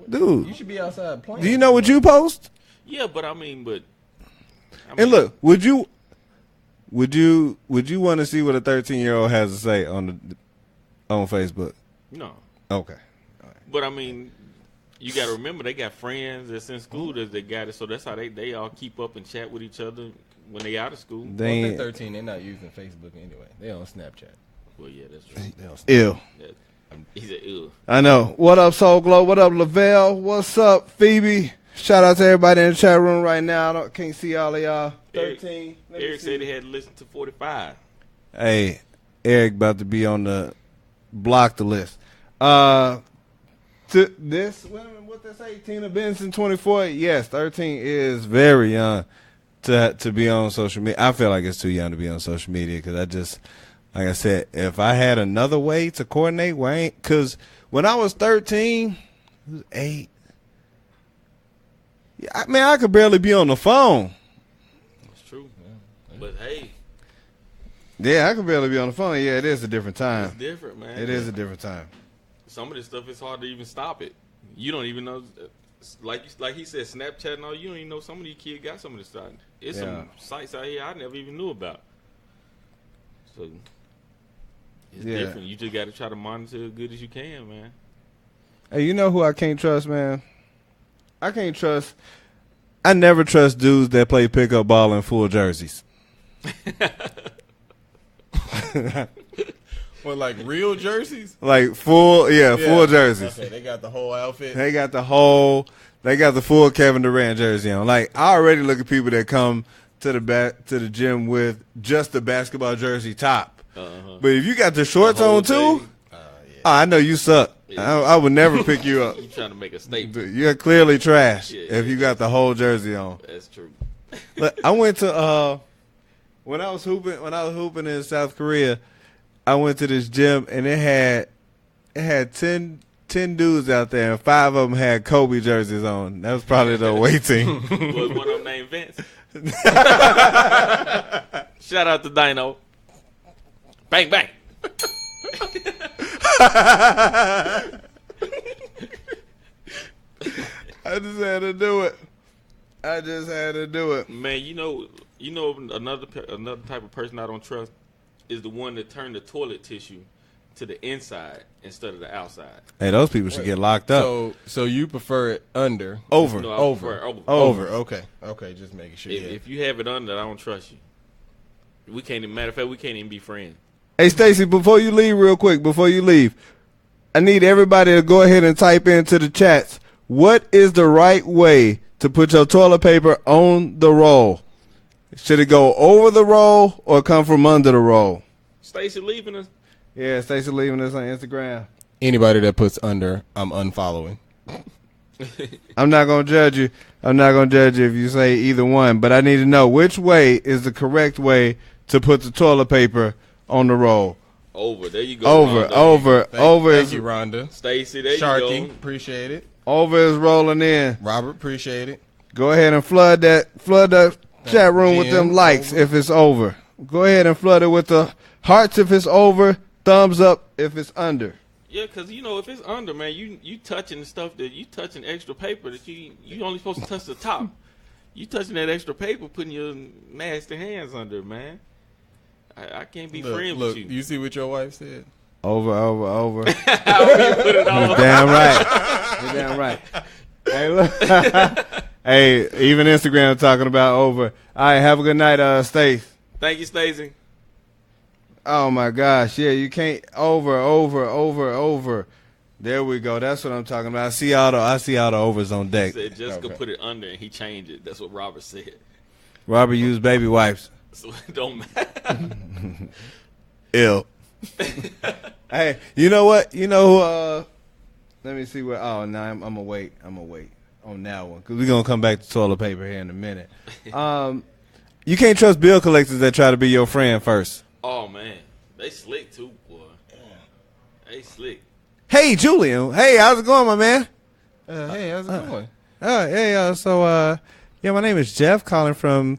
Dude, You should be outside playing. do you know what you post? Yeah, but I mean, And look, would you want to see what a 13-year-old has to say on Facebook? no. Okay. But I mean, you got to remember they got friends that's in school that got it, so that's how they all keep up and chat with each other when they out of school. They Well, ain't, if they're 13, they're not using Facebook anyway. They on Snapchat. Well, yeah, that's true. They on Snapchat. ew. He said, ew. I know. What up, Soul Glow? What up, Lavelle? What's up, Phoebe? Shout out to everybody in the chat room right now. Can't see all of y'all. 13. Eric said he had to listen to 45. Hey, Eric about to be on the block the list. To this, what they say, Tina Benson, 24. Yes, 13 is very young to be on social media. I feel like it's too young to be on social media because I just, like I said, if I had another way to coordinate, because when I was 13, it was 8. Yeah, I could barely be on the phone. That's true. But hey, Yeah, I could barely be on the phone. Yeah, it is a different time. it's different, man. It is a different time. Some of this stuff is hard to even stop it. You don't even know, like he said, Snapchat and all. You don't even know some of these kids got some of this stuff. It's some sites out here I never even knew about. So it's different. You just got to try to monitor as good as you can, man. Hey, you know who I can't trust, man? I never trust dudes that play pickup ball in full jerseys. What, like real jerseys? Like full jerseys. Okay, they got the whole outfit. They got the full Kevin Durant jersey on. Like, I already look at people that come to the gym with just the basketball jersey top. But if you got the shorts on too, I know you suck. Yeah. I would never pick you up. You trying to make a statement? You're clearly trash if you got the whole jersey on. That's true. Look, I went to when I was hooping in South Korea, I went to this gym and it had 10 dudes out there and 5 of them had Kobe jerseys on. That was probably the away team. Was one of them named Vince? Shout out to Dino. Bang bang. I just had to do it. Man, you know another type of person I don't trust is the one that turned the toilet tissue to the inside instead of the outside. Hey, those people should get locked up. So you prefer it under? Over. No, I Over. prefer Over. Okay. Just making sure. If you have it under, I don't trust you. Matter of fact, we can't even be friends. Hey, Stacy, before you leave, I need everybody to go ahead and type into the chats. What is the right way to put your toilet paper on the roll? Should it go over the roll or come from under the roll? Stacy leaving us. Yeah, Stacy leaving us on Instagram. Anybody that puts under, I'm unfollowing. I'm not going to judge you. If you say either one, but I need to know which way is the correct way to put the toilet paper on the roll. Over. There you go. Over. Thank you, Rhonda. Stacy, there Sharky, you go. appreciate it. Over is rolling in. Robert, appreciate it. Go ahead and flood the chat room with them likes if it's over. Go ahead and flood it with the hearts if it's over, thumbs up if it's under. Yeah, because, if it's under, man, you touching the stuff that you touching extra paper that you only supposed to touch the top. You touching that extra paper, putting your nasty hands under, man. I can't be friends with you. You see what your wife said? Over. How you put it on? You're damn right. Hey, look. Hey, even Instagram talking about over. All right, have a good night, Stace. Thank you, Stacy. Oh, my gosh. Yeah, you can't. Over. There we go. That's what I'm talking about. I see all the overs on deck. He said Jessica put it under, and he changed it. That's what Robert said. Robert used baby wipes. So it don't matter. Ill. Hey, you know what? Let me see what. Oh, no, I'm gonna wait on that one because we're gonna come back to toilet paper here in a minute. You can't trust bill collectors that try to be your friend first. Oh man, they slick too, boy. They slick. Hey, Julian. Hey, how's it going, my man? Hey, how's it going? Hey, my name is Jeff, calling from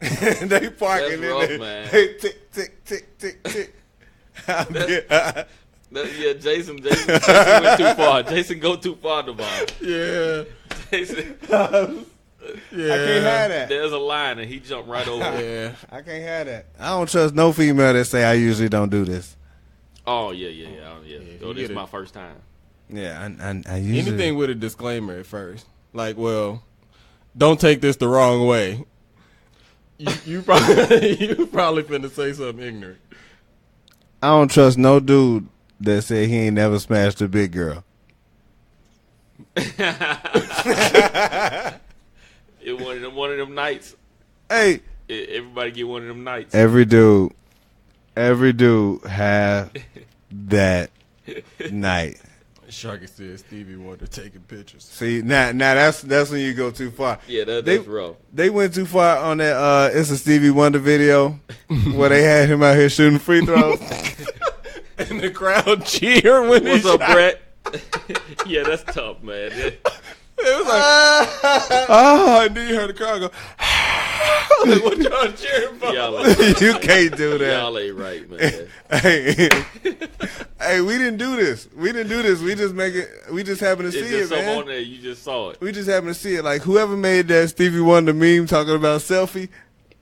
They parking in rough, there. man. Hey, tick, tick, tick, tick, tick. Yeah, Jason went too far. Jason go too far tomorrow. Yeah. Jason, Yeah. I can't have that. there's a line and he jumped right over it. Yeah. I can't have that. I don't trust no female that say I usually don't do this. Oh, yeah. Oh, this is get my it. first time. Yeah, I usually. Anything with a disclaimer at first. Like, well, don't take this the wrong way. You probably finna say something ignorant. I don't trust no dude that said he ain't never smashed a big girl. It one of them nights. Hey, Everybody get one of them nights. every dude have that night. Sharky said Stevie Wonder taking pictures. See, now that's when you go too far. Yeah, They- that's rough. They went too far on that. It's a Stevie Wonder video where they had him out here shooting free throws. And the crowd cheer when What's he up, shot. Brett? Yeah, that's tough, man. It was like, oh, and then you heard the crowd go, like, what y'all cheering for? Y'all, You can't do that. y'all ain't right, man. Hey, we didn't do this. We just make it. We just happen to It's see just it, something man. on there. You just saw it. We just happen to see it. Like whoever made that Stevie Wonder meme talking about selfie,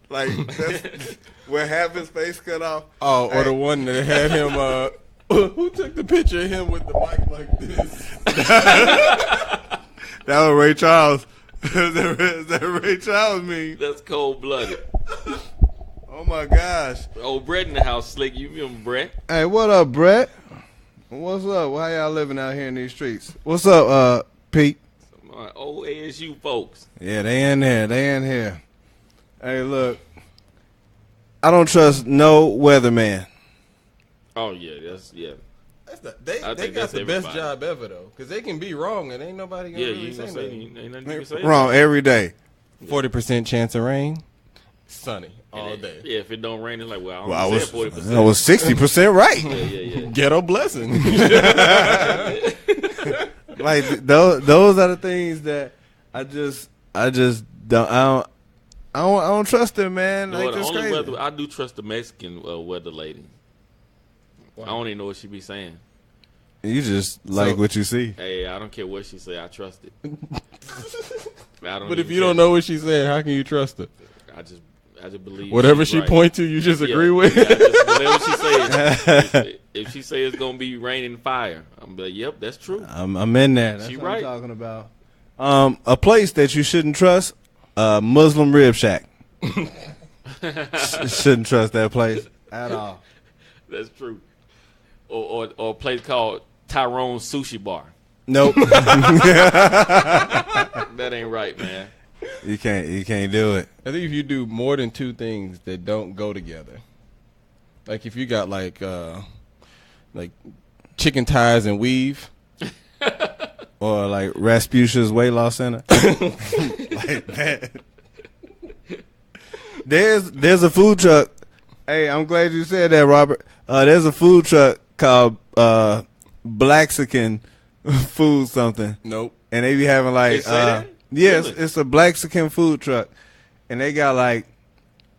like that's where half his face cut off. Oh, or the one that had him, who took the picture of him with the mic like this? That was Ray Charles. that Ray Charles meme. That's cold blooded. Oh my gosh. Oh, Brett in the house, Slick. You remember Brett? Hey, what up, Brett? What's up? How y'all living out here in these streets? What's up, Pete? My old ASU folks. Yeah, they in there. They in here. Hey, look. I don't trust no weatherman. Oh yeah, yeah. They I think got that's the best everybody. job ever though, because they can be wrong and ain't nobody gonna Yeah, really you say gonna say nothing. ain't nothing you can say. Wrong every day. 40% chance of rain, sunny all And day. Yeah, if it don't rain, it's like, well, Well, I I only was said 40%. 60% right. Yeah. Ghetto blessing. Like those are the things that I just don't trust them, man. You know Like what, the that's only crazy. weather I do trust the Mexican weather lady. I don't even know what she be saying. You just like what you see. Hey, I don't care what she say. I trust it. I don't But if even you don't care. know what she's saying, how can you trust her? I just believe Whatever she's she right. point to, you just agree with. Yeah, whatever she says. If she say it's gonna be rain and fire, I'm like, yep, that's true. I'm in there. That's She what right. I'm talking about. A place that you shouldn't trust, Muslim Rib Shack. Shouldn't trust that place at all. That's true. Or a place called Tyrone's Sushi Bar. Nope. That ain't right, man. You can't do it. I think if you do more than two things that don't go together, like if you got like chicken ties and weave, Or like Rasputin's weight loss center. Like that. There's a food truck. Hey, I'm glad you said that, Robert. There's a food truck called Blaxican food something. nope. And they be having like They say that? yes, Really? it's a Blaxican food truck. And they got like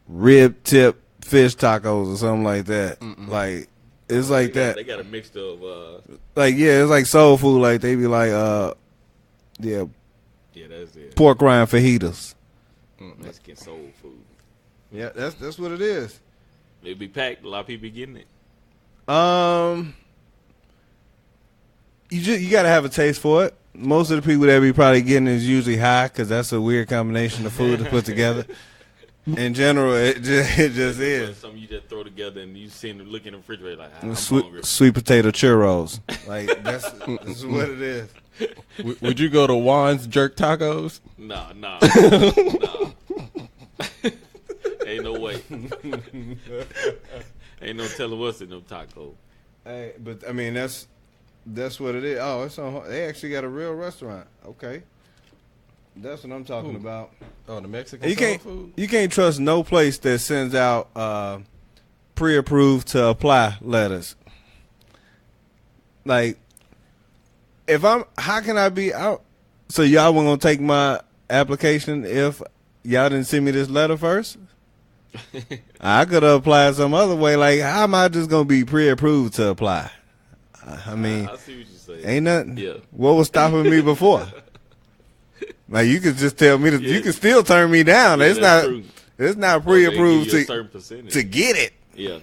rib tip fish tacos or something like that. Like it's like that. They got a mixture of Like yeah, it's like soul food. Like they be like yeah, that's it. pork rind fajitas. Mexican soul food. Yeah, that's what it is. It be packed. A lot of people be getting it. You got to have a taste for it. Most of the people that be probably getting it is usually high because that's a weird combination of food to put together. In general, it just is. Something you just throw together and you see them look in the refrigerator like, I'm hungry. Sweet potato churros. Like that's what it is. Would you go to Juan's Jerk Tacos? Nah. Ain't no way. Ain't no telling what's in them tacos. Hey, but I mean that's what it is. Oh, it's on. They actually got a real restaurant. Okay, that's what I'm talking about. Oh, the Mexican You soul can't food? you can't trust no place that sends out pre-approved to apply letters. Like, how can I be out? So y'all weren't gonna take my application if y'all didn't send me this letter first? I could have applied some other way. Like, how am I just gonna be pre-approved to apply? I mean, I see what you're saying. ain't nothing. Yeah. What was stopping me before? Like, you could just tell me that Yeah. you can still turn me down. Yeah, it's that's not. true. It's not Or they give pre-approved you a certain percentage. to get it. Yeah.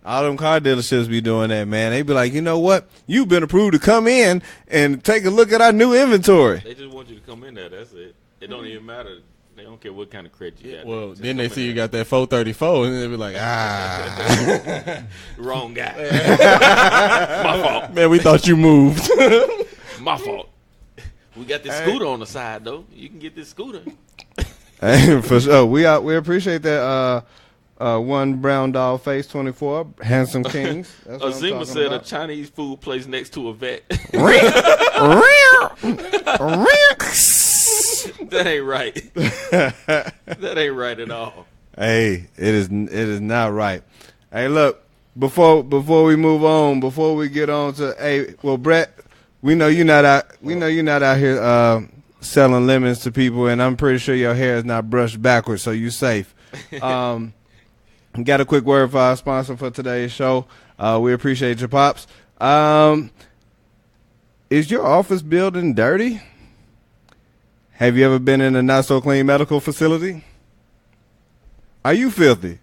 All them car dealerships be doing that, man. They be like, you know what? You've been approved to come in and take a look at our new inventory. They just want you to come in there. That's it. It don't even matter. They don't care what kind of credit you got. Well, Just then they come see in you there. got that 434, and they be like, Wrong guy. My fault. man, we thought you moved. My fault. We got this scooter on the side though. You can get this scooter. Hey, for sure. We appreciate that. One brown dog face 24 handsome kings. That's what I'm Azima talking said a about. Chinese food place next to a vet. That ain't right. That ain't right at all. Hey, it is not right. Hey, look, before we move on, before we get on to Brett, we know you're not out here selling lemons to people, and I'm pretty sure your hair is not brushed backwards, so you safe. Got a quick word for our sponsor for today's show. We appreciate your pops. Is your office building dirty? Have you ever been in a not so clean medical facility? Are you filthy?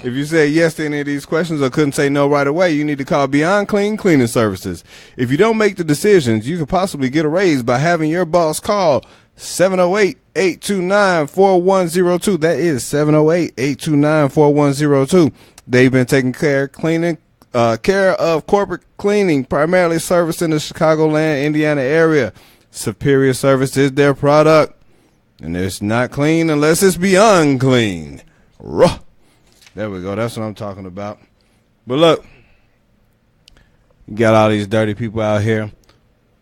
If you said yes to any of these questions or couldn't say no right away, you need to call Beyond Clean Cleaning Services. If you don't make the decisions, you could possibly get a raise by having your boss call 708-829-4102. That is 708-829-4102. They've been taking care of corporate cleaning, primarily servicing the Chicagoland, Indiana area. Superior service is their product, and it's not clean unless it's beyond clean. Ruh. There we go. That's what I'm talking about. But look, you got all these dirty people out here.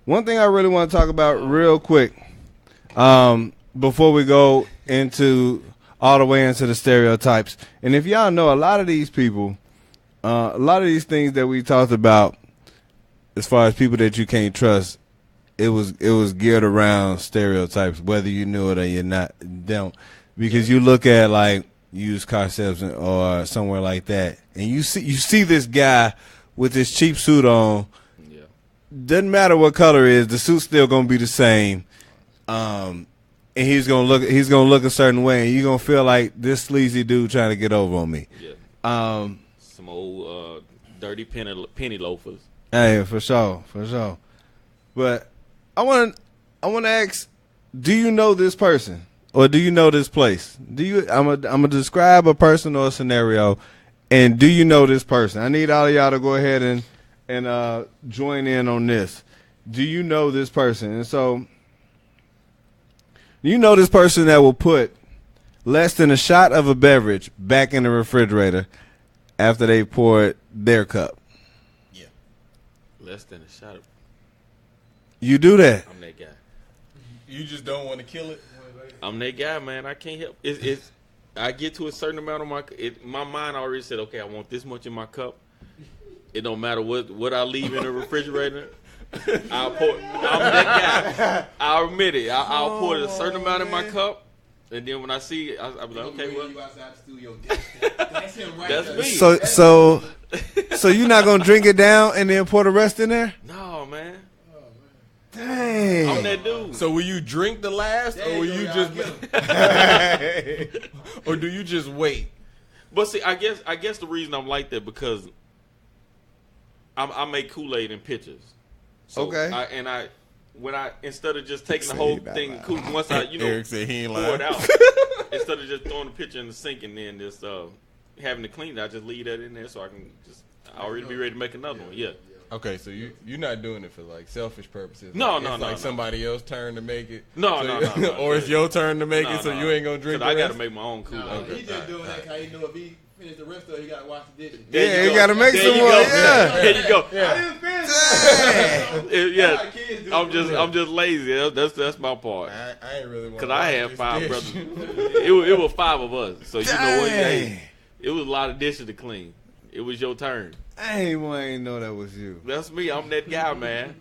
One thing I really want to talk about real quick, before we go into all the way into the stereotypes. And if y'all know, a lot of these people, a lot of these things that we talked about, as far as people that you can't trust, it was geared around stereotypes, whether you knew it or you don't. Because you look at like used car salesman or somewhere like that, and you see this guy with this cheap suit on. Yeah. Doesn't matter what color it is, the suit's still gonna be the same. And he's gonna look a certain way, and you're gonna feel like this sleazy dude trying to get over on me. Yeah. Some old dirty penny loafers. Hey, for sure. But I want to ask, do you know this person or do you know this place? I'm gonna describe a person or a scenario, and do you know this person? I need all of y'all to go ahead and join in on this. Do you know this person? And so, you know this person that will put less than a shot of a beverage back in the refrigerator after they poured their cup. Yeah. Less than a shot of. You do that. I'm that guy. You just don't want to kill it? I'm that guy, man. I can't help. It's I get to a certain amount of my mind already said, okay, I want this much in my cup. It don't matter what I leave in the refrigerator. I'm that guy. I'll admit it. I'll pour a certain amount in my cup, and then when I see, I'll be like, okay, well, that's me. So you're not gonna drink it down and then pour the rest in there? No, man. Dang. I'm that dude. So will you drink the last, or will you just, or do you just wait? But see, I guess the reason I'm like that because I make Kool-Aid in pitchers. So Okay. When I instead of just taking the whole thing, once I Eric said he ain't pour lying. it out, instead of just throwing the pitcher in the sink and then just having to clean it, I just leave that in there so I can I already be ready to make another one. Yeah. Okay, so you're not doing it for like selfish purposes. No, like, no, it's no, like no. somebody else's turn to make it. No, so no. Or it's your turn to make No, it, so no. you ain't gonna drink. 'Cause The I got to rest? make my own Kool-Aid. He just doing that because he know if he finish the rest of it, he got to wash the dishes. There Yeah, you you gotta make There some you more. go. Yeah. There you go. I didn't finish. Yeah. Like kids do. I'm just lazy. That's my part. I ain't really want. Cause I had 5 brothers. It was 5 of us. So you know what? Dang. It was a lot of dishes to clean. It was your turn. I ain't know that was you. That's me. I'm that guy, man.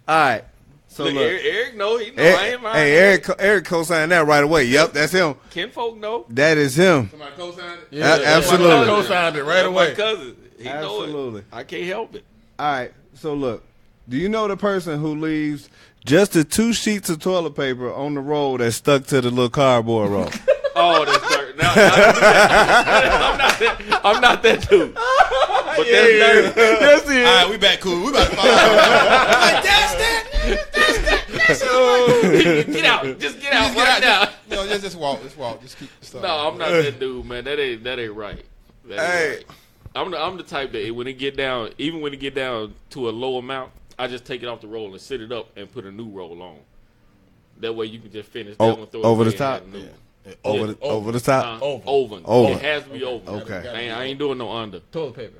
All right. So Look, look, Eric know. He know. I Eric, ain't lying. hey, Eric co-signed that right away. Yep, that's him. Kinfolk know. That is him. Somebody co-signed it? Yeah, absolutely. somebody co-signed it right That's away. my cousin. He know Absolutely. it. I can't help it. All right, so look, do you know the person who leaves just the 2 sheets of toilet paper on the roll that's stuck to the little cardboard roll? Oh, that's dirty. No, I'm not that dude. But that's dirty. Yes, he is. All right, we back cool. We about to follow. Like, that's that. Get out. Just get out right now. No, just walk. Just walk. Just keep starting. No, I'm not that dude, man. That ain't right. That ain't Hey. right. I'm the type that when it get down, even when it get down to a low amount, I just take it off the roll and sit it up and put a new roll on. That way you can just finish that one, throw it over away the top? and add a new one. Over the top? Oven. Oven. It has to be oven. Okay. I ain't doing no under. Toilet paper.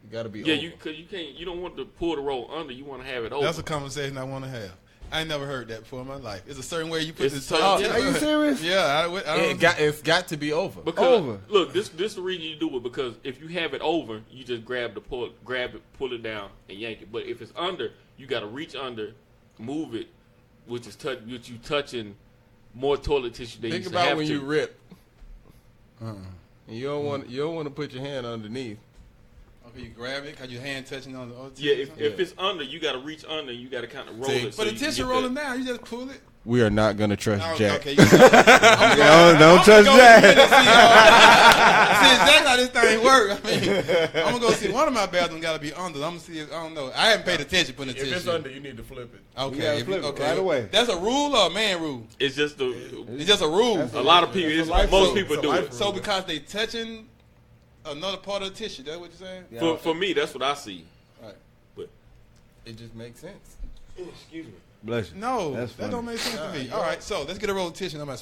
You gotta be. Yeah, over. cause you can't. You don't want to pull the roll under. You want to have it over. That's a conversation I want to have. I ain't never heard that before in my life. It's a certain way you put It's this. a certain- Are you serious? Yeah, I don't. It's got to be over. Because Over. look, this the reason you do it, because if you have it over, you just grab it, pull it down, and yank it. But if it's under, you got to reach under, move it, which you touching more toilet tissue than Think you about have when to. you rip. You don't want to put your hand underneath. Okay, you grab it, cause your hand touching on the other. Yeah, if it's under, you got to reach under, and you got to kind of roll See, it. but so the you can tissue get rolling that. down, you just pull it. We are not gonna trust Jack. Okay, Don't touch that. See exactly how this thing work. I mean, I'm gonna go see one of my bathrooms. Got to be under. I'm gonna see. I don't know. I haven't paid attention putting the If tissue. it's under, you need to flip it. Okay, You gotta flip it okay. right away. That's a rule or a man rule? It's just It's just a rule. a lot of people. Most people do it. So because they touching another part of the tissue, that's what you're saying? For me, that's what I see. Right. But It just makes sense. excuse me. Bless you. No, That's that funny. don't make sense to me. All right, so let's get a roll of tissue. No way,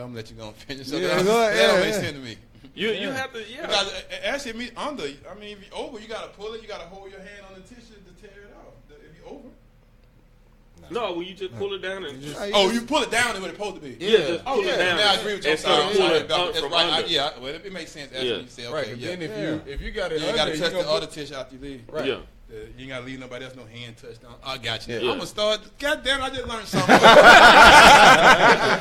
I'm gonna let you go and finish. So Yeah, that, go ahead, that don't yeah, make yeah. sense to me. You have to Because actually, me under. I mean, if you over, you gotta pull it. You gotta hold your hand on the tissue to tear it off. If you over. No, when you just pull it down and Oh, you pull it down is what it's supposed to be. just pull it down. Now I agree with you. and start I'm pulling sorry. it That's from right. under. Yeah, well, it makes sense. As Yeah. you say, Right, okay, but yeah. then if you got it, You under, gotta touch gonna the other tissue after you leave. Right. Yeah. You ain't gotta leave nobody else no hand touched on. I got you. Yeah. I'm gonna start. God damn, I just learned something.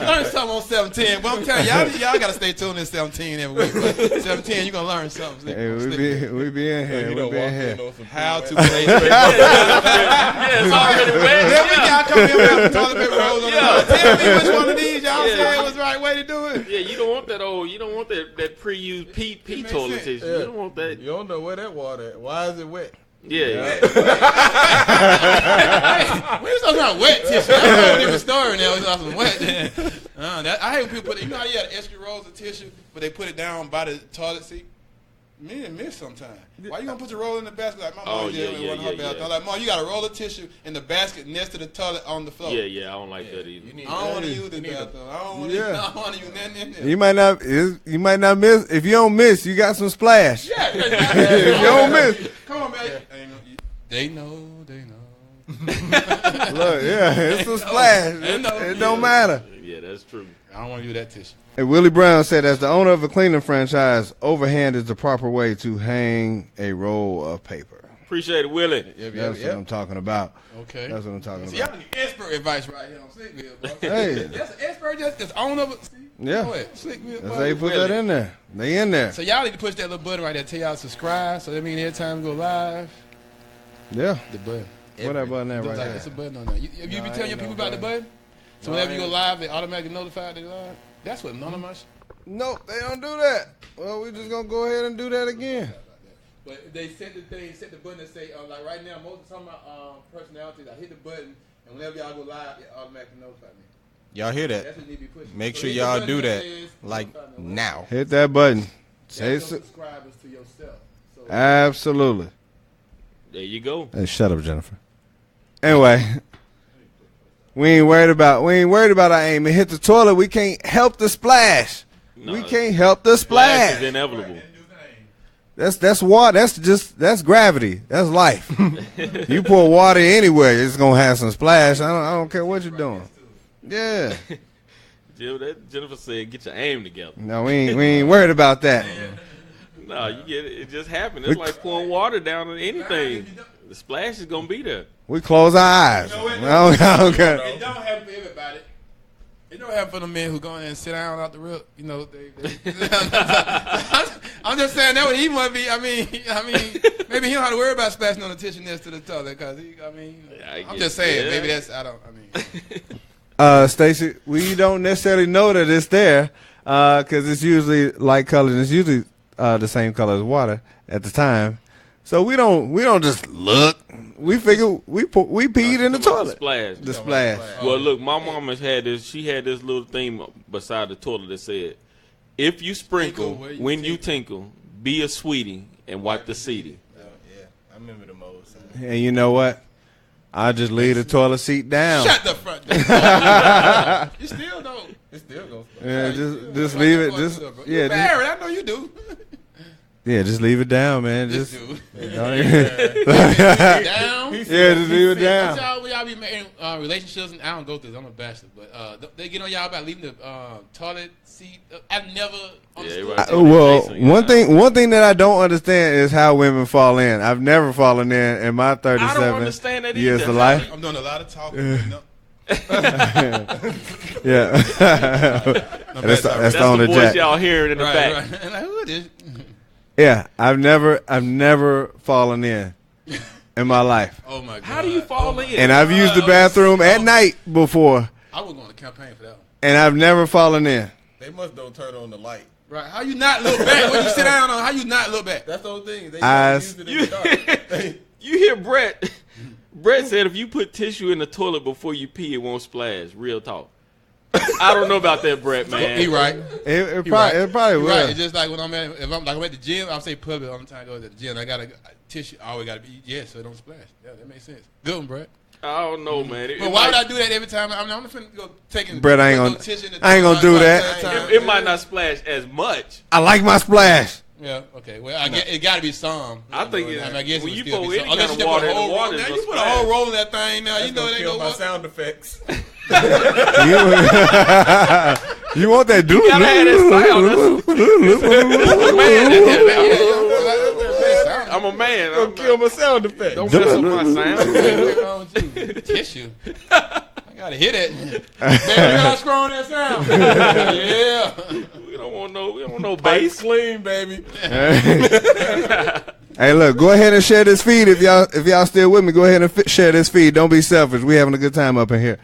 Learned something on 17. But I'm telling y'all gotta stay tuned in 17 every week. But 17, you're gonna learn something. Hey, we be in here. You We don't be in walk here. in on some How to food, play. Yeah, it's already wet. Then we got come here with the toilet paper rolls on Yeah. the Tell me which one of these y'all Yeah. said was the right way to do it. Yeah, you don't want that old. You don't want that pre-used pee makes toilet sense. tissue. Yeah. You don't want that. You don't know where that water at. Why is it wet? Yeah. We was talking about wet tissue. That's a whole different story now. We talking wet. I hate when people put it. You know how you had extra rolls of tissue, but they put it down by the toilet seat. Men miss sometimes. Why you gonna put your roll in the basket? Like my mom Oh, did yeah, when yeah, one of her yeah, baths. yeah. I'm like, Mom, you got to roll of tissue in the basket next to the toilet on the floor. Yeah, I don't like that either. You need I don't want to that. use the You need a- bathroom. I don't want Yeah. to. I don't want to use nothing in there. You might not miss. If you don't miss, you got some splash. Yeah, If you don't miss, come on, man. They know. look, yeah, it's some splash. It don't matter. Yeah, that's true. I don't want to use that tissue. And Willie Brown said, as the owner of a cleaning franchise, overhand is the proper way to hang a roll of paper. Appreciate it, Willie. That's what I'm talking about. Okay. That's what I'm talking See, about. y'all need expert advice right here on Slickville, bro. Hey. That's an expert just owner of it. Yeah. Go ahead. Slickville, That's boy. how you put that in there. They in there. So y'all need to push that little button right there. Tell y'all to subscribe. So that means every time we go live, Yeah. the button. What that button at Looks right like there? it's a button on there. You be No, telling ain't your no people about the button. button? So No, whenever you go ain't. live, they automatically notify they live. That's what none of us. Nope, they don't do that. Well, we just gonna go ahead and do that again. But they set the button that say, like right now, most of some of my personalities, I hit the button, and whenever y'all go live, it automatically notify me. Y'all hear that? That's what you need to be pushing. Make So sure hit the y'all button do that, says like, notify me. now. Hit that button. Say That's it. your subscribers to yourself. So Absolutely. There you go. Hey, shut up, Jennifer. Anyway, we ain't worried about our aim. And hit the toilet. We can't help the splash. No, We can't help the Splash is splash. inevitable. That's water. That's gravity. That's life. You pour water anywhere, it's gonna have some splash. I don't care what you're doing. Yeah. Jennifer said, "Get your aim together." No, we ain't worried about that. No, you get it. It just happened. It's like pouring water down on anything. The splash is gonna be there. We close our eyes. You know what? I don't care. It don't happen for everybody. It don't happen for the men who go in and sit down out the rip. You know, I'm just saying that what he might be. I mean, maybe he don't have to worry about splashing on the tissue next to the toilet because I'm just saying. Maybe that's Stacey, we don't necessarily know that it's there because it's usually light colored. It's usually the same color as water at the time. So we don't just look. We figure we peed in the toilet. The splash. Well, look, my mama's had this. She had this little thing beside the toilet that said, "If you sprinkle when you tinkle, be a sweetie and wipe the seatie." Yeah, I remember the most. And you know what? I just leave the toilet seat down. Shut the front door. You still don't. It still goes. Yeah, just leave it. You're married. I know you do. Yeah, just leave it down, man. Just Down. yeah, just leave it down. Y'all be in relationships, and I don't go through this. I'm a bachelor, but they get on y'all about leaving the toilet seat. I've never understood. One thing that I don't understand is how women fall in. I've never fallen in my 37 I don't understand that years either. of life. I'm doing a lot of talking. Yeah, that's the the Jack. voice y'all hearing in the back. Right. Like, who is this? Yeah, I've never fallen in my life, Oh my God! How do you fall in? and I've used the bathroom at night before, I was going to campaign for that one. and I've never fallen in. They must don't turn on the light. Right? How you not look back when you sit down on? How you not look back? That's the whole thing. They Eyes. use it in the dark. You hear Brett? Brett said if you put tissue in the toilet before you pee, it won't splash. Real talk. I don't know about that, Brett, man. He right. It He right. probably He will. right. It's just like when I'm at the gym. I'll say public all the time. I go to the gym. I got a tissue. I always got to be so it don't splash. Yeah, that makes sense. Good one, Brett. I don't know, man. But why would I do that every time? I'm finna go taking. Brett, I ain't gonna do that. It might not splash as much. I like my splash. Yeah. Okay. Well, I guess it got to be some. I think I guess when it you would still pour be any some. kind of water in the water, now, it's you gonna put a splash. whole roll in that thing. Now you know it ain't Kill gonna my work. sound effects. You want that dude? gotta have that I'm a man. Don't kill my sound effects. Don't mess up my sound. What's wrong with you? Tissue. I gotta hit it. Baby, you got scroll that sound. Yeah. We don't want no bass. Clean, baby. Hey, look, go ahead and share this feed if y'all still with me. Go ahead and share this feed. Don't be selfish. We having a good time up in here.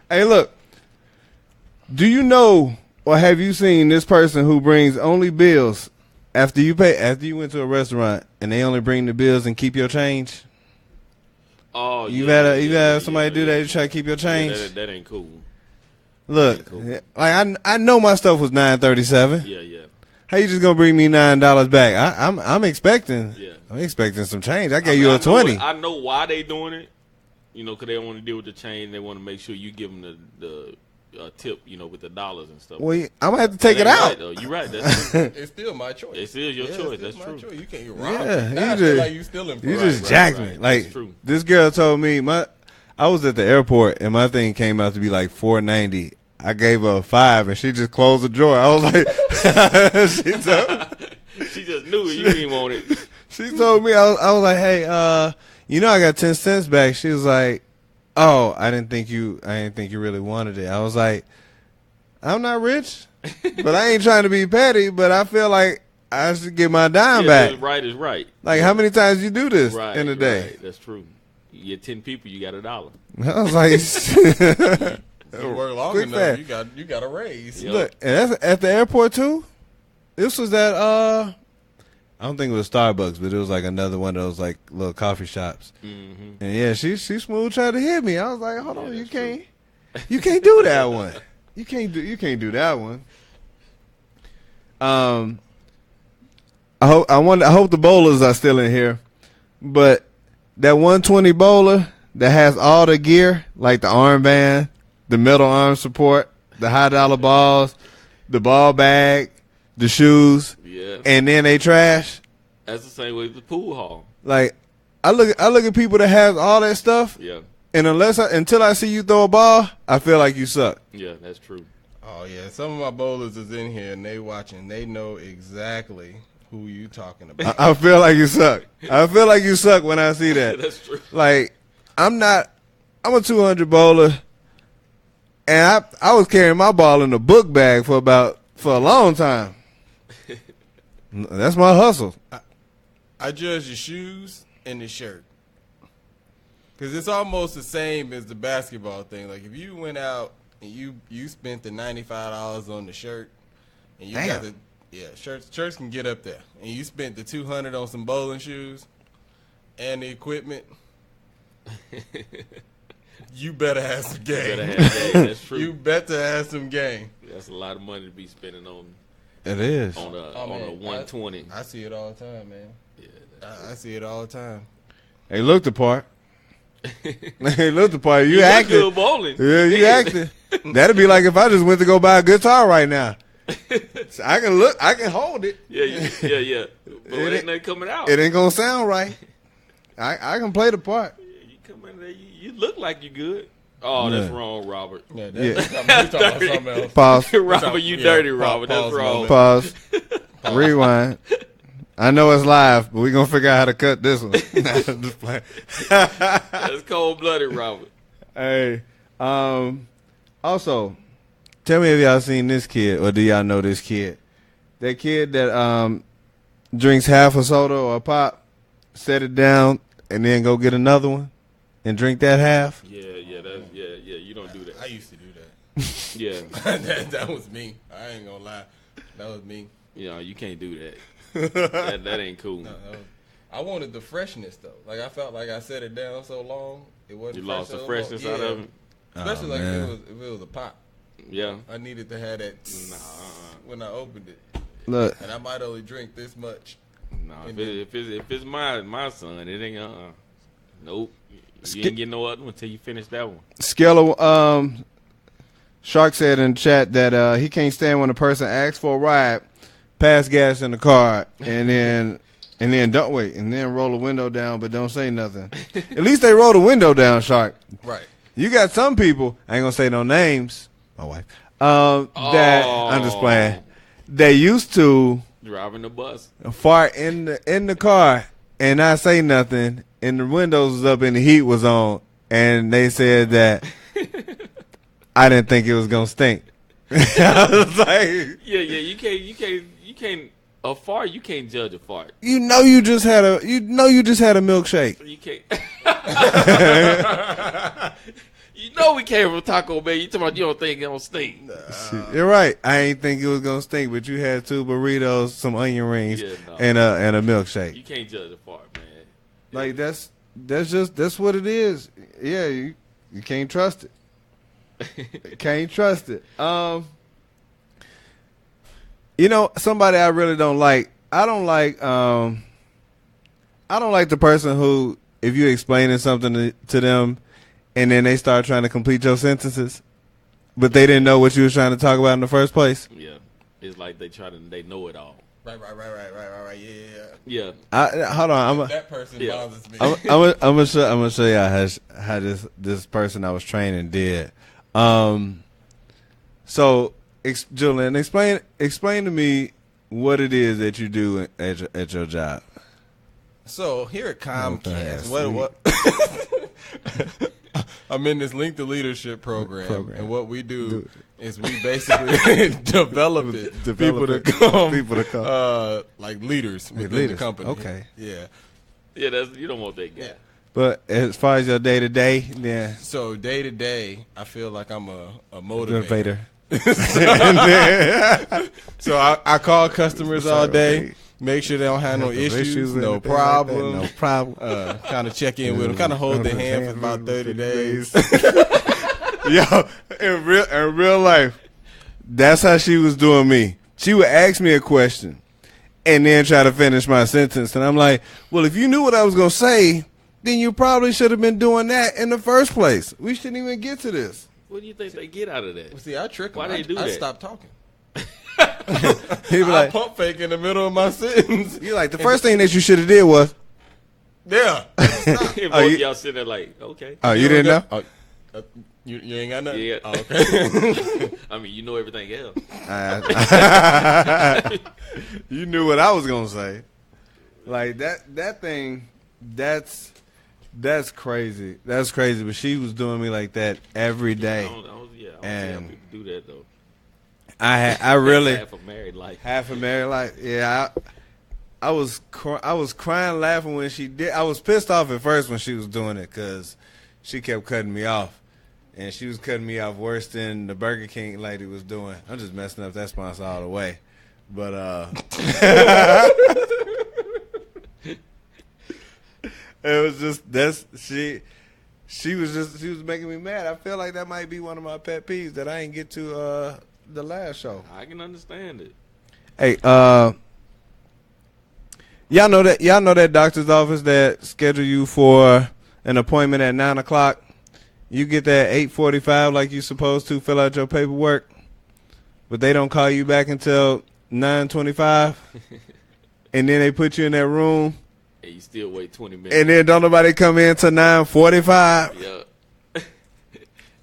Hey, look, do you know or have you seen this person who brings only bills after you went to a restaurant and they only bring the bills and keep your change? Oh, You've had somebody do that to try to keep your change? Yeah, that ain't cool. Look, like I know my stuff was $9.37. Yeah. How you just gonna bring me $9 back? I'm expecting. Yeah. I'm expecting some change. I gave you a 20. I know why they doing it. You know, because they don't want to deal with the change. They want to make sure you give them the tip. You know, with the dollars and stuff. Well, I'm gonna have to take it out. Right, you're right. That's true. It's still my choice. It is your choice. It's That's my true. choice. You can't rob Yeah, me. Now I you feel just- like you stealing from You me. just jacked me. Like That's true. this girl told me I was at the airport and my thing came out to be like $4.90. I gave her a 5 and she just closed the drawer. I was like, She just knew you didn't want it. she told me I was like, hey, I got 10 cents back. She was like, oh, I didn't think you really wanted it. I was like, I'm not rich, but I ain't trying to be petty, but I feel like I should get my dime back. Right is right. Like, how many times you do this Right, in a day? Right. That's true. You get 10 people, you got $1. I was like, You work long Quick enough, fact. you got a raise. Yep. look, and that's at the airport too. This was at I don't think it was Starbucks, but it was like another one of those like little coffee shops. Mm-hmm. And yeah, she smooth tried to hit me. I was like, hold on, you can't do that one. You can't do that one. I hope the bowlers are still in here, but that 120 bowler that has all the gear, like the armband, the metal arm support, the high dollar balls, the ball bag, the shoes, Yeah. and then they trash. That's the same way with the pool hall. Like I look at people that have all that stuff, Yeah. and until I see you throw a ball, I feel like you suck. Yeah, that's true. Oh yeah, some of my bowlers is in here and they watching. They know exactly who you talking about. I feel like you suck. I feel like you suck when I see that. That's true. Like, I'm a 200 bowler, and I was carrying my ball in a book bag for a long time. That's my hustle. I judge the shoes and the shirt. Because it's almost the same as the basketball thing. Like, if you went out and you spent the $95 on the shirt, and you got the shirts can get up there, and you spent the $200 on some bowling shoes and the equipment, you better have some game. That's true. You better have some game. That's a lot of money to be spending on. It is. On a 120. I see it all the time, man. Yeah, I see it all the time. They looked the part. They looked the part. You look acted. good bowling. Yeah, you acted. That'd be like if I just went to go buy a guitar right now. So I can hold it. Yeah. But it ain't nothing coming out. It ain't gonna sound right. I can play the part. You come in there, you look like you good. Oh, that's wrong, Robert. Yeah, that's talking about something else. Pause. Robert, you dirty, Robert. That's wrong. Pause. Rewind. I know it's live, but we're going to figure out how to cut this one. Just playing. That's cold-blooded, Robert. Hey, also, tell me if y'all seen this kid, or do y'all know this kid? That kid that drinks half a soda or a pop, set it down, and then go get another one and drink that half? Yeah, you don't do that. I used to do that. Yeah. that was me. I ain't gonna lie. That was me. You can't do that. that ain't cool. No. I wanted the freshness though. Like I felt like I set it down so long, it wasn't. You lost the so freshness long. out of it. Especially like if it was a pop. Yeah. I needed to have that when I opened it. Look, and I might only drink this much. Nah, if it's my son, it ain't nope. You ain't getting no other one until you finish that one. Scale of Shark said in the chat that he can't stand when a person asks for a ride, pass gas in the car, and then don't wait, and then roll the window down, but don't say nothing. At least they roll the window down, Shark. Right. You got some people, I ain't gonna say no names, my wife, that I'm just playing. They used to driving the bus, fart in the car and not say nothing, and the windows was up and the heat was on, and they said that I didn't think it was gonna stink. I was like, yeah, you can't a fart. You can't judge a fart. you just had a milkshake. You can't. We came from Taco Bell. You talking about you don't think it gonna stink? You're right. I ain't think it was gonna stink, but you had 2 burritos, some onion rings, and a milkshake. You can't judge a fart, man. Like that's what it is. Yeah, you can't trust it. Can't trust it. Somebody I really don't like. I don't like the person who, if you explaining something to them, and then they start trying to complete your sentences, but they didn't know what you was trying to talk about in the first place. Yeah, it's like they know it all. Right. Yeah. Hold on. That person bothers me. I'm gonna show y'all how this person I was training did. So, Julian, explain to me what it is that you do at your job. So here at Comcast, what? I'm in this Link to Leadership program, and what we do is we basically develop people to come like leaders within the company. Okay. Yeah. You don't want that guy. Yeah. But as far as your day to day, yeah. So day to day, I feel like I'm a motivator. So I call customers all day, make sure they don't have no issues, no problem, no problem. Kind of check in with them, kind of hold their hand for about 30 days. Yo, in real life, that's how she was doing me. She would ask me a question and then try to finish my sentence, and I'm like, well, if you knew what I was gonna say, then you probably should have been doing that in the first place. We shouldn't even get to this. What do you think they get out of that? Well, see, I trick them. Why they do that? I stop talking. He be like, I pump fake in the middle of my sentence. you're like, the first thing that you should have did was, Yeah. Both of y'all sitting there like, okay. oh, you didn't know? You ain't got nothing? Yeah. Oh, okay. I mean, you know everything else. You knew what I was gonna say. Like that thing, that's crazy. That's crazy. But she was doing me like that every day. I don't see how And people do that though. I really Half a married life. half a married life. Yeah, I was crying laughing when she did. I was pissed off at first when she was doing it because she kept cutting me off. And she was cutting me off worse than the Burger King lady was doing. I'm just messing up that sponsor all the way. But it was just she was making me mad. I feel like that might be one of my pet peeves that I didn't get to the last show. I can understand it. Hey, y'all know that doctor's office that schedule you for an appointment at 9:00. You get there at 8:45 like you supposed to, fill out your paperwork, but they don't call you back until 9:25, and then they put you in that room, And you still wait 20 minutes. and then don't nobody come in till 9:45. Yeah.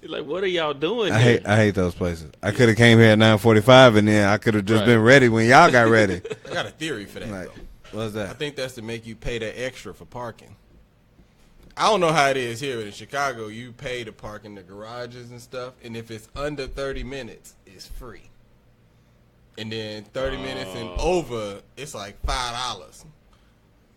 You're like, what are y'all doing? I here? hate those places. I could have came here at 9:45, and then I could have just Right. been ready when y'all got ready. I got a theory for that, Like, though. what's I that? think that's to make you pay that extra for parking. I don't know how it is here, but in Chicago, you pay to park in the garages and stuff, and if it's under 30 minutes, it's free. And then 30 minutes and over, it's like $5.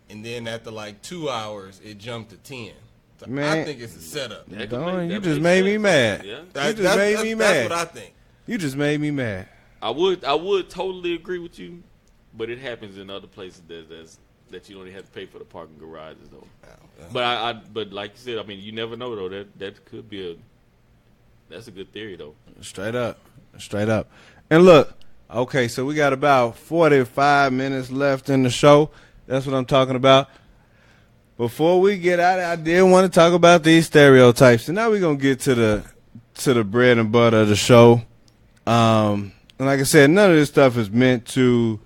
And then after like 2 hours, it jumped to 10. So Man. I think it's a setup. That could Darn, make- you that just makes made me sense. mad. Yeah. You just made me mad. That's what I think. You just made me mad. I would totally agree with you, but it happens in other places that you don't even have to pay for the parking garages though. But like you said, I mean, you never know though. That could be that's a good theory though. Straight up. And look, okay, so we got about 45 minutes left in the show. That's what I'm talking about. Before we get out, I did want to talk about these stereotypes, and now we're gonna get to the bread and butter of the show. And like I said, none of this stuff is meant to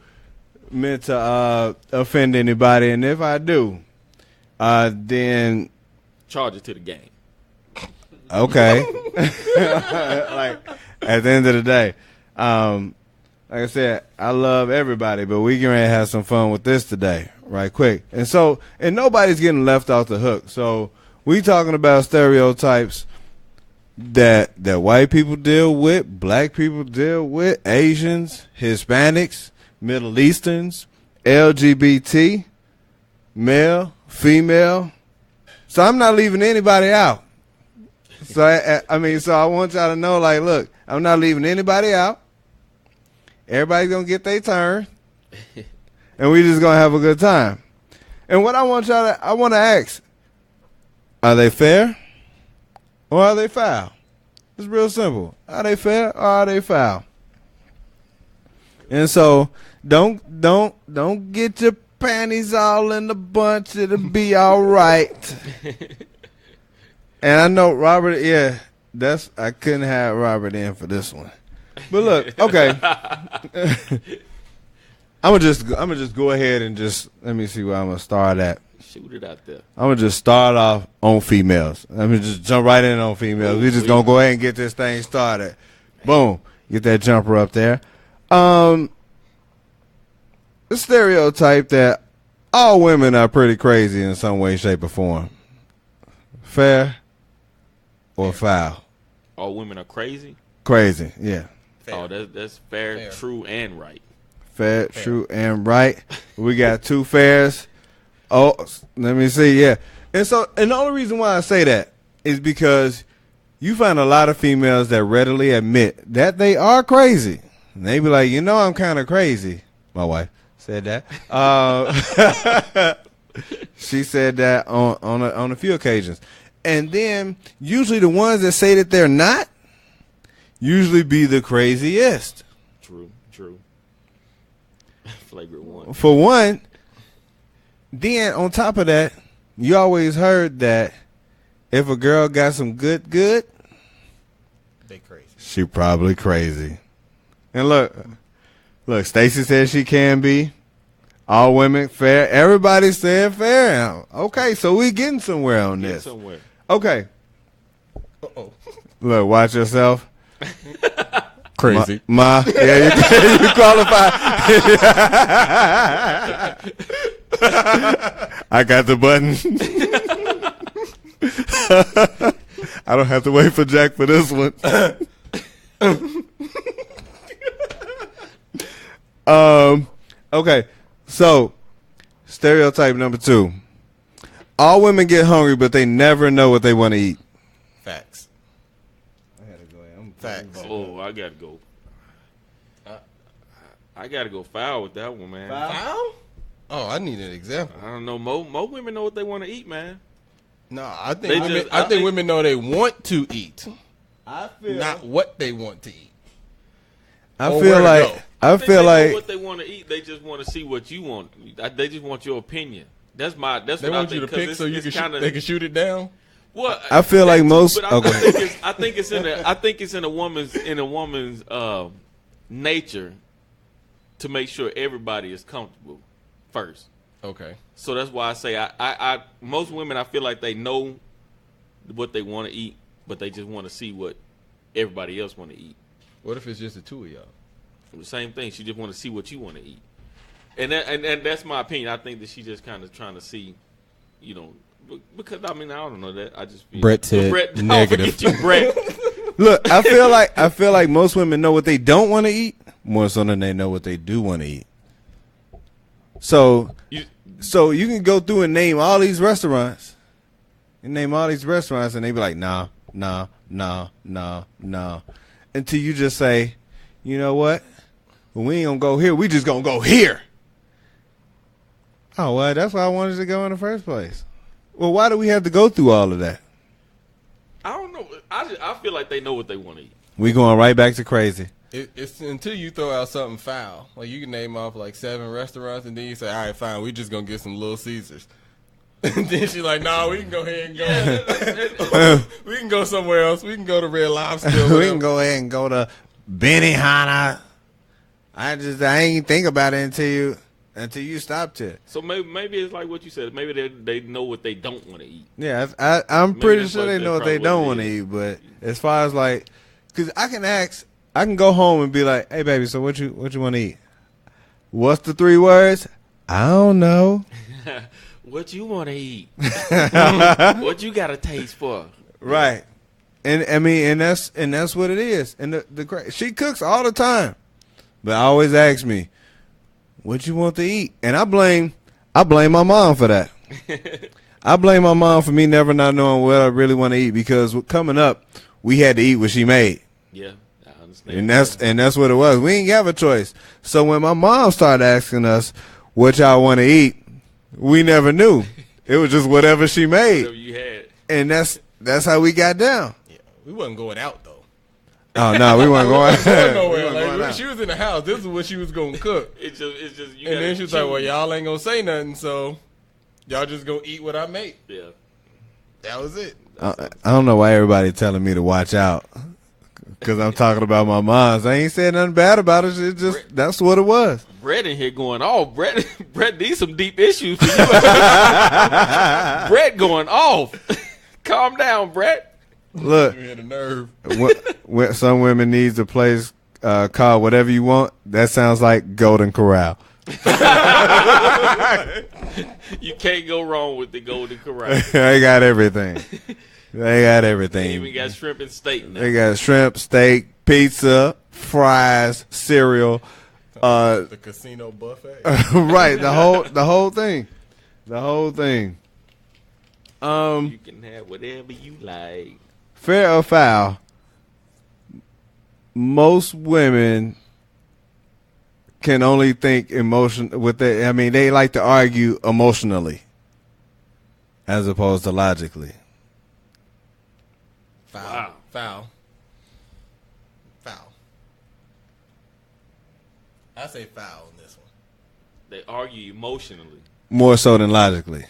offend anybody, and if I do, then Charge it to the game. okay. Like at the end of the day, like I said, I love everybody, but we gonna have some fun with this today, right quick. And nobody's getting left off the hook. So we talking about stereotypes that white people deal with, black people deal with, Asians, Hispanics, Middle Easterns, LGBT, male, female. So I'm not leaving anybody out. So I want y'all to know, like, look, I'm not leaving anybody out. Everybody's gonna get their turn, and we just gonna have a good time. And what I want to ask: are they fair or are they foul? It's real simple. Are they fair or are they foul? And so don't get your panties all in the bunch. It'll be all right. And I know Robert. Yeah, I couldn't have Robert in for this one. But look, okay. I'm gonna just go ahead and just let me see where I'm gonna start at. Shoot it out there. I'm gonna just start off on females. Let me just jump right in on females. We just gonna go ahead and get this thing started. Boom, get that jumper up there. The stereotype that all women are pretty crazy in some way, shape, or form. Fair or foul? All women are crazy. Crazy, yeah. Fair. Oh, that's fair, true, and right. Fair, true, and right. We got two fairs. Oh, let me see, yeah. And the only reason why I say that is because you find a lot of females that readily admit that they are crazy. And they be like, I'm kind of crazy. My wife said that. She said that on a few occasions. And then usually the ones that say that they're not usually be the craziest. True. Flagrant one. For one, then on top of that, you always heard that if a girl got some good, They crazy. she probably crazy. And look, Stacy said she can be. All women fair. Everybody said fair now. Okay, so we getting somewhere on Get this. somewhere. Okay. Uh-oh. Look, watch yourself. Crazy. Yeah, you qualify. I got the button. I don't have to wait for Jack for this one. Okay, so stereotype number 2. All women get hungry, but they never know what they want to eat. Facts. Facts. Oh, I gotta go. I gotta go foul with that one, man. Foul? Oh, I need an example. I don't know. Mo women know what they want to eat, man. No, I think women know they want to eat, not what they want to eat. I feel like They know what they want to eat. They just want to see what you want. They just want your opinion. That's They what I want think. you to pick so you can they can shoot it down. Well, I feel like most. But I think it's in a woman's nature to make sure everybody is comfortable first. Okay. So that's why I say I most women, I feel like they know what they want to eat, but they just want to see what everybody else want to eat. What if it's just the two of y'all? The same thing. She just want to see what you want to eat, and that's my opinion. I think that she just kind of trying to see, because I don't know that. I just feel Brett said negative. Forget you, Brett. Look, I feel like most women know what they don't want to eat more so than they know what they do want to eat. So you can go through and name all these restaurants, and they be like, nah, until you just say, you know what? We ain't gonna go here. We just gonna go here. Oh, well, that's why I wanted to go in the first place. Well, why do we have to go through all of that? I don't know. I feel like they know what they want to eat. We going right back to crazy. It's until you throw out something foul. Like you can name off like 7 restaurants, and then you say, "All right, fine, we just gonna get some Little Caesars." And then she's like, "Nah, we can go ahead and go. We can go somewhere else. We can go to Red Lobster. We can go ahead and go to Benihana." I ain't think about it until you stopped it. So maybe it's like what you said. Maybe they know what they don't want to eat. Yeah, I'm pretty sure they know what they don't want to eat. But as far as like, because I can go home and be like, "Hey, baby, so what you want to eat? What's the 3 words? I don't know." What you want to eat? What you got a taste for? Right, and I mean, and that's what it is. And she cooks all the time, but I always ask me, "What you want to eat?" And I blame my mom for that. I blame my mom for me never not knowing what I really want to eat, because coming up, we had to eat what she made. Yeah, I understand. And that's what it was. We ain't have a choice. So when my mom started asking us what y'all want to eat, we never knew. It was just whatever she made. Whatever you had. And that's how we got down. Yeah, we wasn't going out though. Oh no, we weren't going nowhere. Like, she was in the house. This is what she was gonna cook. It's just. And then she was like, "Well, y'all ain't gonna say nothing, so y'all just gonna eat what I made." Yeah, that was it. I don't know why everybody telling me to watch out, because I'm talking about my moms. I ain't saying nothing bad about it. It's just that's what it was. Brett in here going off. Brett needs some deep issues for you. Brett going off. Calm down, Brett. Look, You had a nerve. when some women needs a place called Whatever You Want. That sounds like Golden Corral. You can't go wrong with the Golden Corral. They got everything. They even got shrimp and steak now. They got shrimp, steak, pizza, fries, cereal. The casino buffet. Right, the whole thing. The whole thing. You can have whatever you like. Fair or foul, most women can only think they like to argue emotionally as opposed to logically. Wow. Foul. I say foul on this one. They argue emotionally. More so than logically.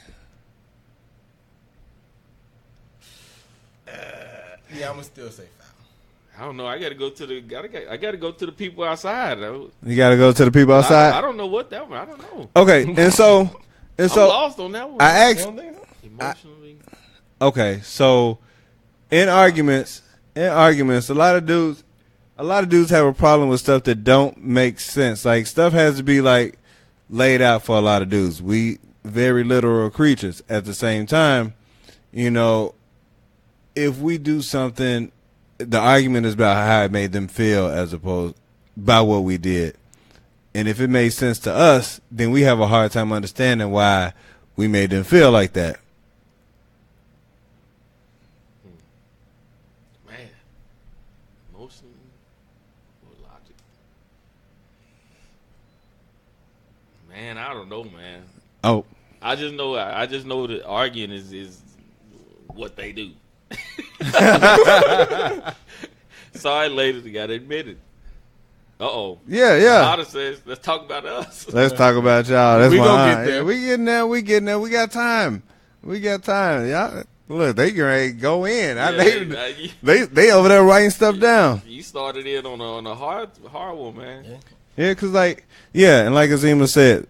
Yeah, I'm gonna still say foul. I don't know. I got to go to the people outside. You got to go to the people outside. I don't know what that one. I don't know. Okay, and so I'm lost on that one. I asked. Emotionally. Okay, so in arguments, a lot of dudes a lot of dudes have a problem with stuff that don't make sense. Like, stuff has to be, like, laid out for a lot of dudes. We very literal creatures. At the same time, you know, if we do something, the argument is about how it made them feel as opposed by what we did. And if it made sense to us, then we have a hard time understanding why we made them feel like that. Man, emotion or logic? Man, I don't know, man. Oh, I just know that arguing is what they do. Sorry, ladies, you gotta admit it. yeah. Otter says, let's talk about us. Let's talk about y'all. That's We why gonna get there. We getting there. We getting there. We got time. Y'all, look, they can ready to go in. They over there writing stuff down. You started in on a hard one, man. Yeah, cause like and like Azima said,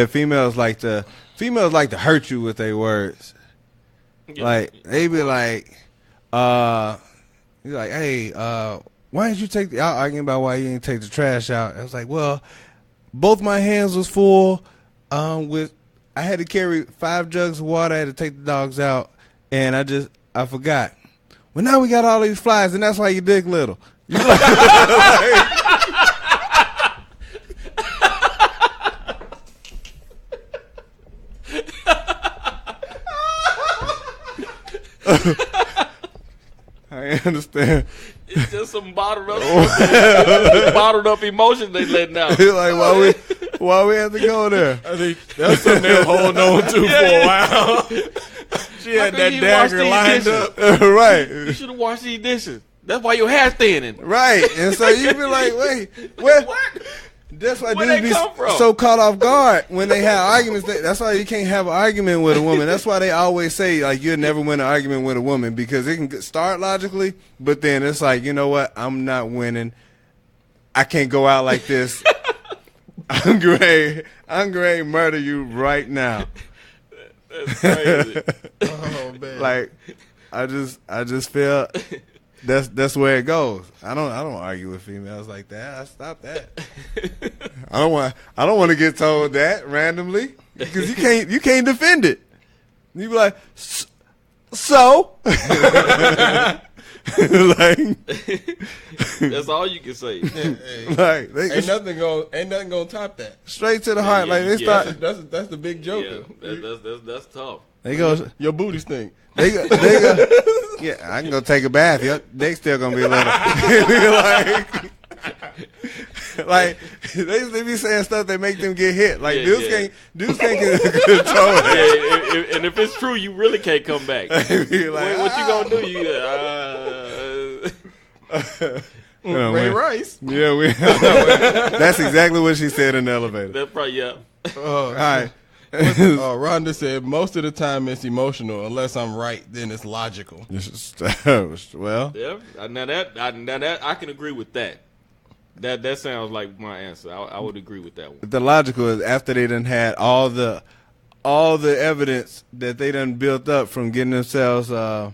females like to hurt you with their words. Yeah. Like they be like, you're like, hey, why didn't you take y'all arguing about why you didn't take the trash out? I was like, well, both my hands was full. I had to carry 5 jugs of water. I had to take the dogs out, and I forgot. Well, now we got all these flies, and that's why your dick little. You like, I understand. It's just some bottled up emotion they letting out. Like why we have to go there? I think that's something they're holding on to for a while. She had that dagger lined up. Right. You should have washed these dishes. That's why your hair's thinning. Right. And so you be like, wait, what? That's why Where dudes they be come from? so caught off guard when they have arguments. That's why you can't have an argument with a woman. That's why they always say, like, you'll never win an argument with a woman, because it can start logically, but then it's like, you know what? I'm not winning. I can't go out like this. I'm going to murder you right now. That's crazy. Oh man! Like, I just feel that's where it goes. I don't argue with females like that. I stop that. I don't want to get told that randomly, because you can't defend it. You be like, so like, That's all you can say. like they ain't nothing gonna top that. straight to the heart. Like they Yeah. start. That's the big joker. Yeah, that's tough. They go. Your booty stink. They go. Yeah, I can go take a bath. They still gonna be a little. like they be saying stuff that make them get hit. Like dudes can't control it. Yeah, and if it's true, you really can't come back. Be like, what you gonna do? Ray Rice. Yeah, that's exactly what she said in the elevator. That's probably All right. Rhonda said most of the time it's emotional. Unless I'm right, then it's logical. Well, yeah. Now that I can agree with that. That sounds like my answer. I would agree with that one. the logical is after they done had all the evidence that they done built up from getting themselves all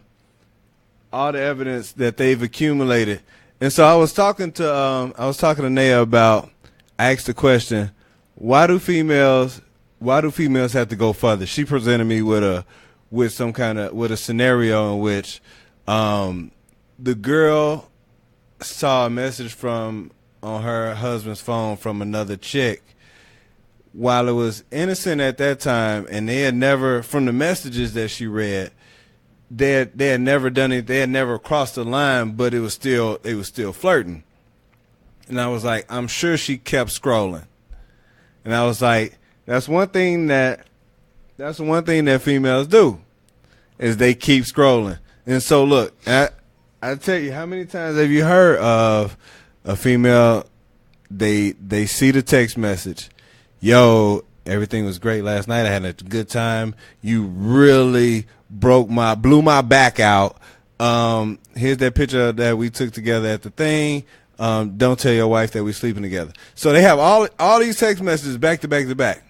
the evidence that they've accumulated. And so I was talking to Naya about, I asked the question, why do females have to go further? She presented me with a scenario in which the girl saw a message on her husband's phone from another chick, while it was innocent at that time, and they had never, from the messages that she read, they had never done it. They had never crossed the line, but they was still flirting. And I was like, I'm sure she kept scrolling. And I was like, that's one thing that females do, is they keep scrolling. And so look, I tell you, how many times have you heard of a female? They see the text message, yo, everything was great last night. I had a good time. You really blew my back out. Here's that picture that we took together at the thing. Don't tell your wife that we're sleeping together. So they have all these text messages back to back to back.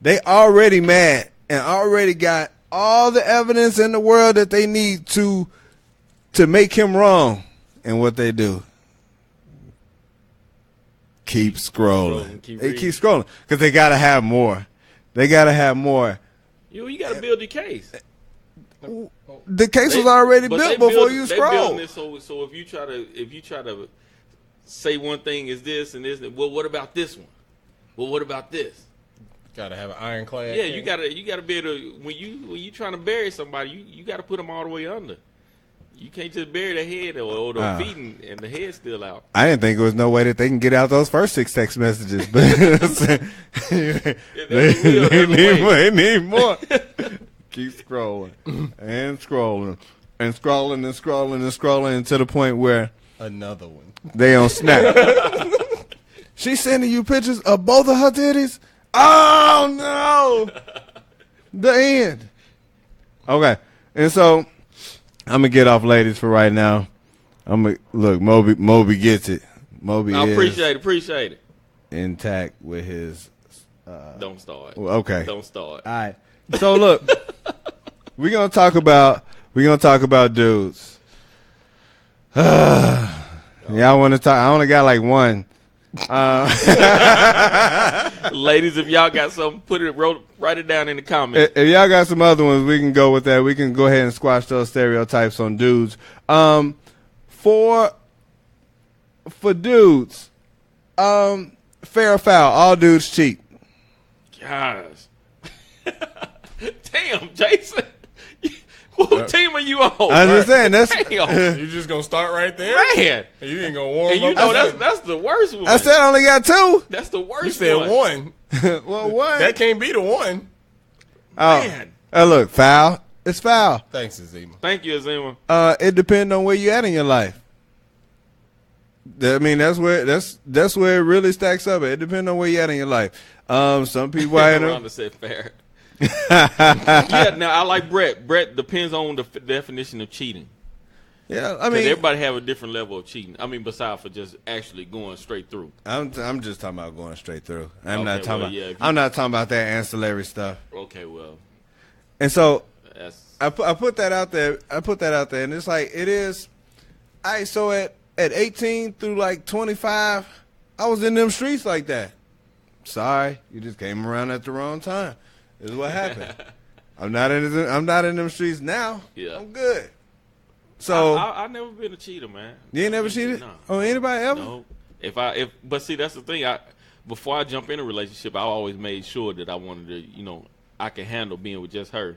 They already mad and already got all the evidence in the world that they need to make him wrong. And what they do, keep scrolling. Keep They reading. keep scrolling because they gotta have more. They gotta have more. You got to build your case. The case was already But built they before build- you they scroll. building it so if you try to say one thing is this and this, well, what about this one? Well, what about this? Gotta have an ironclad. Yeah, thing. you gotta be able to when you trying to bury somebody, you gotta put them all the way under. You can't just bury the head or the feet and the head still out. I didn't think there was no way that they can get out those first 6 text messages, but they need more. Keep scrolling and scrolling and scrolling and scrolling and scrolling to the point where Another one. they on Snap. She's sending you pictures of both of her titties. Oh no! The end. Okay, and so I'm gonna get off ladies for right now. Look. Mobey gets it. Mobey I is appreciate it. intact with his. Don't start. Okay. Don't start. All right. So look, we're gonna talk about dudes. Y'all want to talk? I only got like one. Ladies, if y'all got something, write it down in the comments. If y'all got some other ones, we can go with that. We can go ahead and squash those stereotypes on dudes. For dudes, fair or foul, all dudes cheat. Gosh. Damn, Jason. What team are you on? I understand. That's Damn. You just gonna start right there? Man. And you ain't gonna warm And you up? know that's the worst one. I said I only got 2. That's the worst you said one. one. Well, one. That can't be the one. Oh, Man. look, foul. It's foul. Thanks, Azima. Thank you, Azima. It depends on where you at in your life. I mean, that's where it really stacks up. It depends on where you at in your life. Some people I know. Rhonda said fair. Yeah, now I like Brett. Brett depends on the definition of cheating. Yeah, I 'Cause mean, everybody have a different level of cheating. I mean, besides for just actually going straight through. I'm just talking about going straight through. I'm Okay, not talking well, about. yeah, if you- I'm not talking about that ancillary stuff. Okay, well, And so that's I put that out there. And it's like it is. So at 18 through like 25, I was in them streets like that. Sorry, you just came around at the wrong time. This is what happened. I'm not in them streets now. Yeah. I'm good. So I've never been a cheater, man. you ain't never cheated No. on anybody ever. No. But see, that's the thing. Before I jump in a relationship, I always made sure that I wanted to, I can handle being with just her.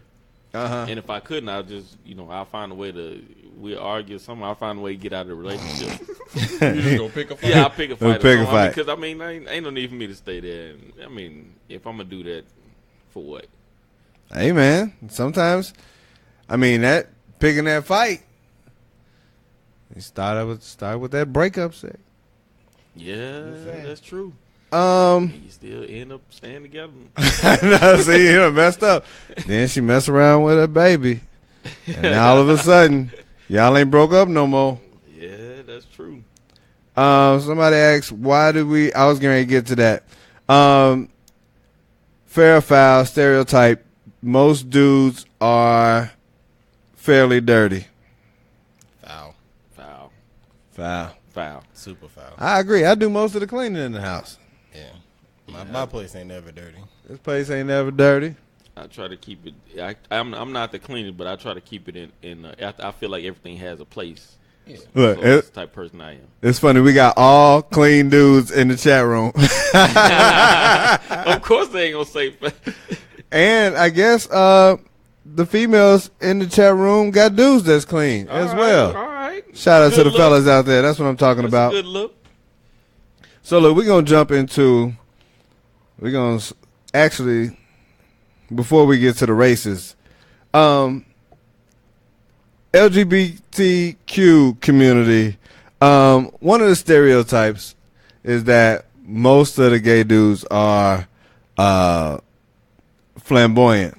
Uh-huh. And if I couldn't, I'll just, I'll find a way we'll argue something. I'll find a way to get out of the relationship. You just gonna pick a fight? Yeah, I'll pick a fight. Pick a fight. Because, ain't no need for me to stay there. And, if I'm going to do that, for what? Hey man, sometimes, that picking that fight. You start with that breakup sex. Yeah, that's true. You You still end up staying together. no, see, you done messed up. Then she messed around with her baby, and now all of a sudden, y'all ain't broke up no more. Yeah, that's true. Somebody asked, why do we? I was going to get to that. Fair or foul stereotype. Most dudes are fairly dirty. Foul. Foul. Super foul. I agree. I do most of the cleaning in the house. Yeah. My place ain't never dirty. This place ain't never dirty. I try to keep it. I'm not the cleaner, but I try to keep it in. I feel like everything has a place. Yeah. Look, So that's the type of person I am. it's funny. We got all clean dudes in the chat room. Of course, they ain't gonna say. And I guess the females in the chat room got dudes that's clean as well. All right. Shout out to Good the look. fellas out there. That's what I'm talking That's about. a good look. So look, we're going to jump into, actually, before we get to the races, LGBTQ community, one of the stereotypes is that most of the gay dudes are flamboyant.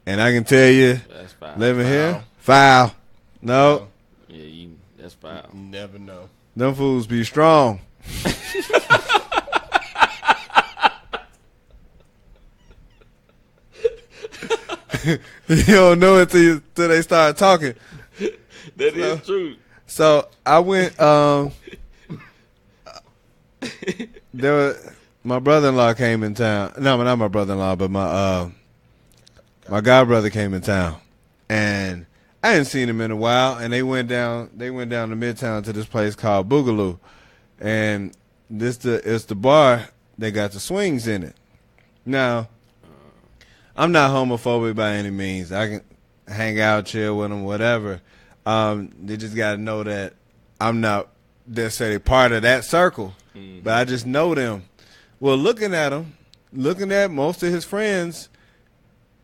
And I can tell you, That's foul. living here, foul. No, Yeah, that's foul. Never know. them fools be strong. You don't know it till they start talking. That is true. So I went. my brother-in-law came in town. No, not my brother-in-law, but my godbrother came in town, and I hadn't seen him in a while. And they went down to Midtown to this place called Boogaloo, and it's the bar that got the swings in it. Now, I'm not homophobic by any means. I can hang out, chill with them, whatever. They just got to know that I'm not necessarily part of that circle, but I just know them. Well, looking at most of his friends,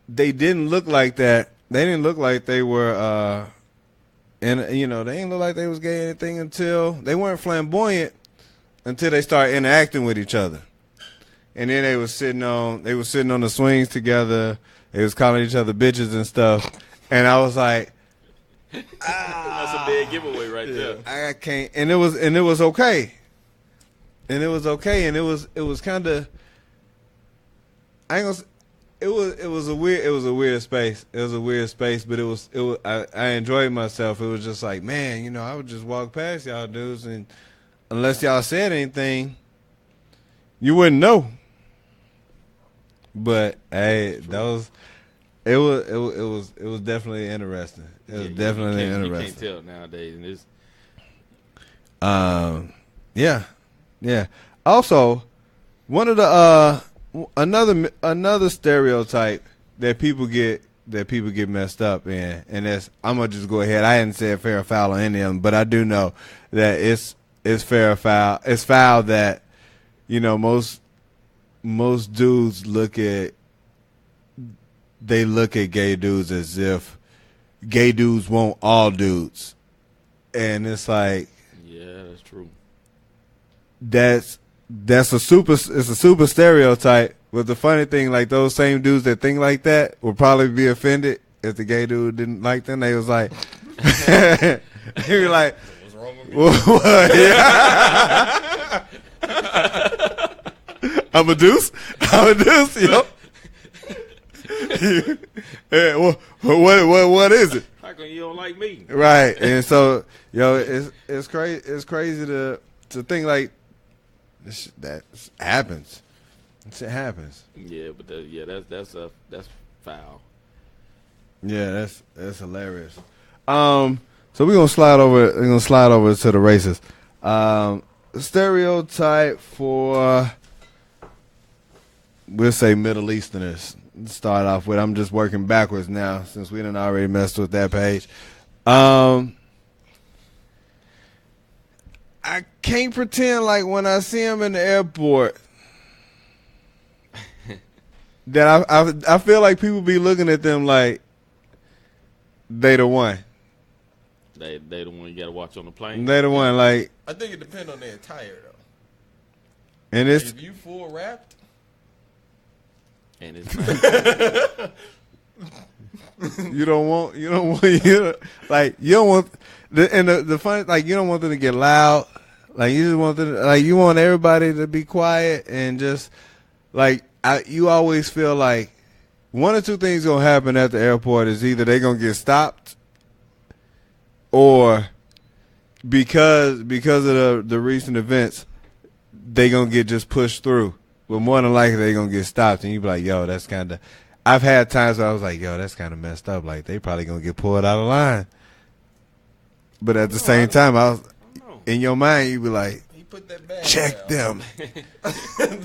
they didn't look like that. They didn't look like they were, they didn't look like they was gay or anything until they weren't flamboyant until they started interacting with each other. And then they was sitting on the swings together. They was calling each other bitches and stuff. And I was like, that's a dead giveaway right there. I can't. And it was okay. And it was okay. And it was kind of. I ain't gonna. It was a weird space. It was a weird space, but I enjoyed myself. It was just like, man, I would just walk past y'all dudes, and unless y'all said anything, you wouldn't know. But hey, it was definitely interesting. It was definitely interesting. You can't tell nowadays, and yeah. Also, one of the another stereotype that people get messed up in, and that's, I'm gonna just go ahead. I hadn't said fair or foul on any of them, but I do know that it's fair or foul. It's foul that most dudes look at gay dudes as if gay dudes want all dudes, and it's like, yeah, that's true. It's a super stereotype. But the funny thing, like, those same dudes that think like that would probably be offended if the gay dude didn't like them. They was like, he was like, what's wrong with me? I'm a deuce, yo. Yeah, what is it? How come you don't like me? Right, and so, it's crazy. It's crazy to think like that happens. It happens. Yeah, but that's foul. Yeah, that's hilarious. So we're gonna slide over. We're gonna slide over to the races. Stereotype for, we'll say, Middle Easterners. Let's start off with. I'm just working backwards now since we done already messed with that page. I can't pretend like when I see him in the airport that I feel like people be looking at them like they the one. They the one you gotta watch on the plane. They the one, like. I think it depends on their attire though. And it's, if you full wrapped, and it's you don't want the funny, like, you don't want them to get loud. Like, you just want them to, like, you want everybody to be quiet and just, like, you always feel like one or two things gonna happen at the airport. Is either they gonna get stopped, or because of the recent events, they gonna get just pushed through. But more than likely they gonna get stopped, and you be like, yo, that's kind of. I've had times where I was like, yo, that's kind of messed up. Like, they probably gonna get pulled out of line. But at the same time, I was in your mind, you be like, he put that bag check down. them.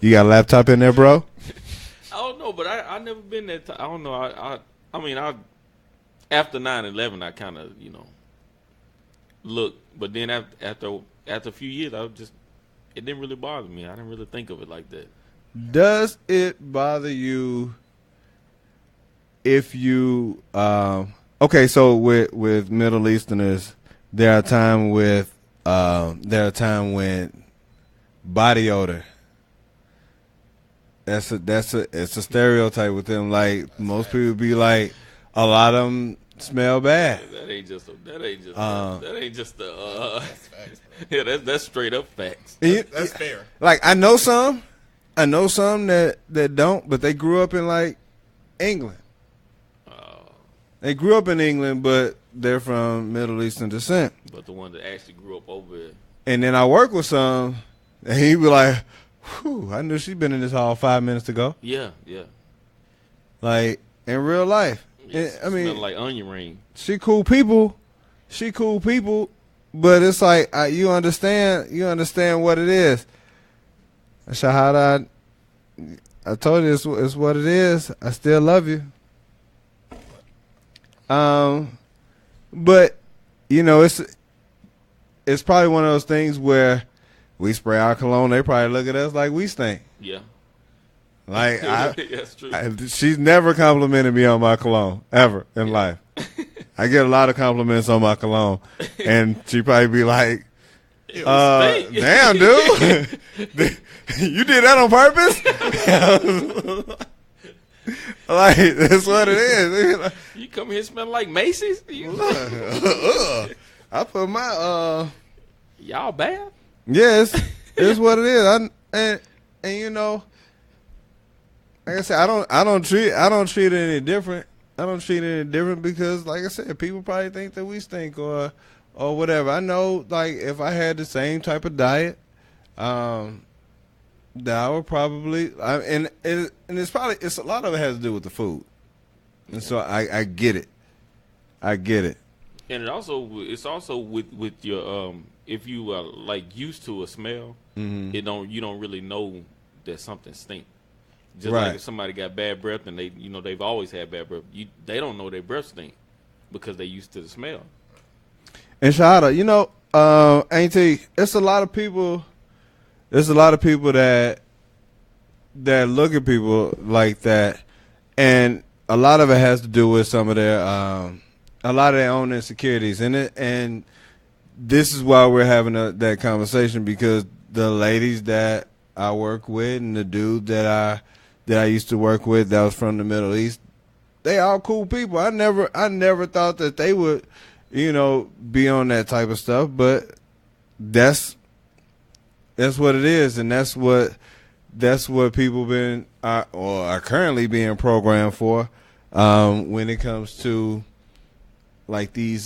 You got a laptop in there, bro? I don't know, but I never been that. I don't know. I mean, after 9/11, I kind of looked, but then after a few years, it didn't really bother me. I didn't really think of it like that. Does it bother you if you okay? So with Middle Easterners, there are times when body odor. It's a stereotype with them. Like, most people be like, a lot of them smell bad. That ain't just yeah, that's straight up facts. That's fair. Like, I know some that don't, but they grew up in, like, England. They grew up in England, but they're from Middle Eastern descent. But the one that actually grew up over And then I work with some, and he be like, whew, I knew she'd been in this hall 5 minutes ago. Yeah. Like, in real life. It I mean, smell like onion ring. she cool people, but it's like, you understand what it is. Shahada, I told you it's what it is. I still love you. But, it's probably one of those things where we spray our cologne, they probably look at us like we stink. Yeah. Like, That's true. she's never complimented me on my cologne, ever in life. I get a lot of compliments on my cologne, and she probably be like, damn, dude. You did that on purpose? Like, that's what it is. You come here smelling like Macy's? I put my Y'all bad? yes, it's what it is. And like I said, I don't treat it any different. I don't treat it any different because, like I said, people probably think that we stink or whatever. I know, like, if I had the same type of diet, that I would probably, and it's a lot of it has to do with the food, and so I get it. And it's also with your if you are like used to a smell, you don't really know that something stinks. Just Right. like if somebody got bad breath and they've always had bad breath, they don't know their breath stink because they used to the smell. And Shahada, Auntie, it's a lot of people. There's a lot of people that look at people like that, and a lot of it has to do with some of their a lot of their own insecurities, and this is why we're having that conversation, because the ladies that I work with and the dude that I used to work with that was from the Middle East, they all cool people. I never thought that they would, be on that type of stuff, but that's what it is, and that's what people are currently being programmed for when it comes to like these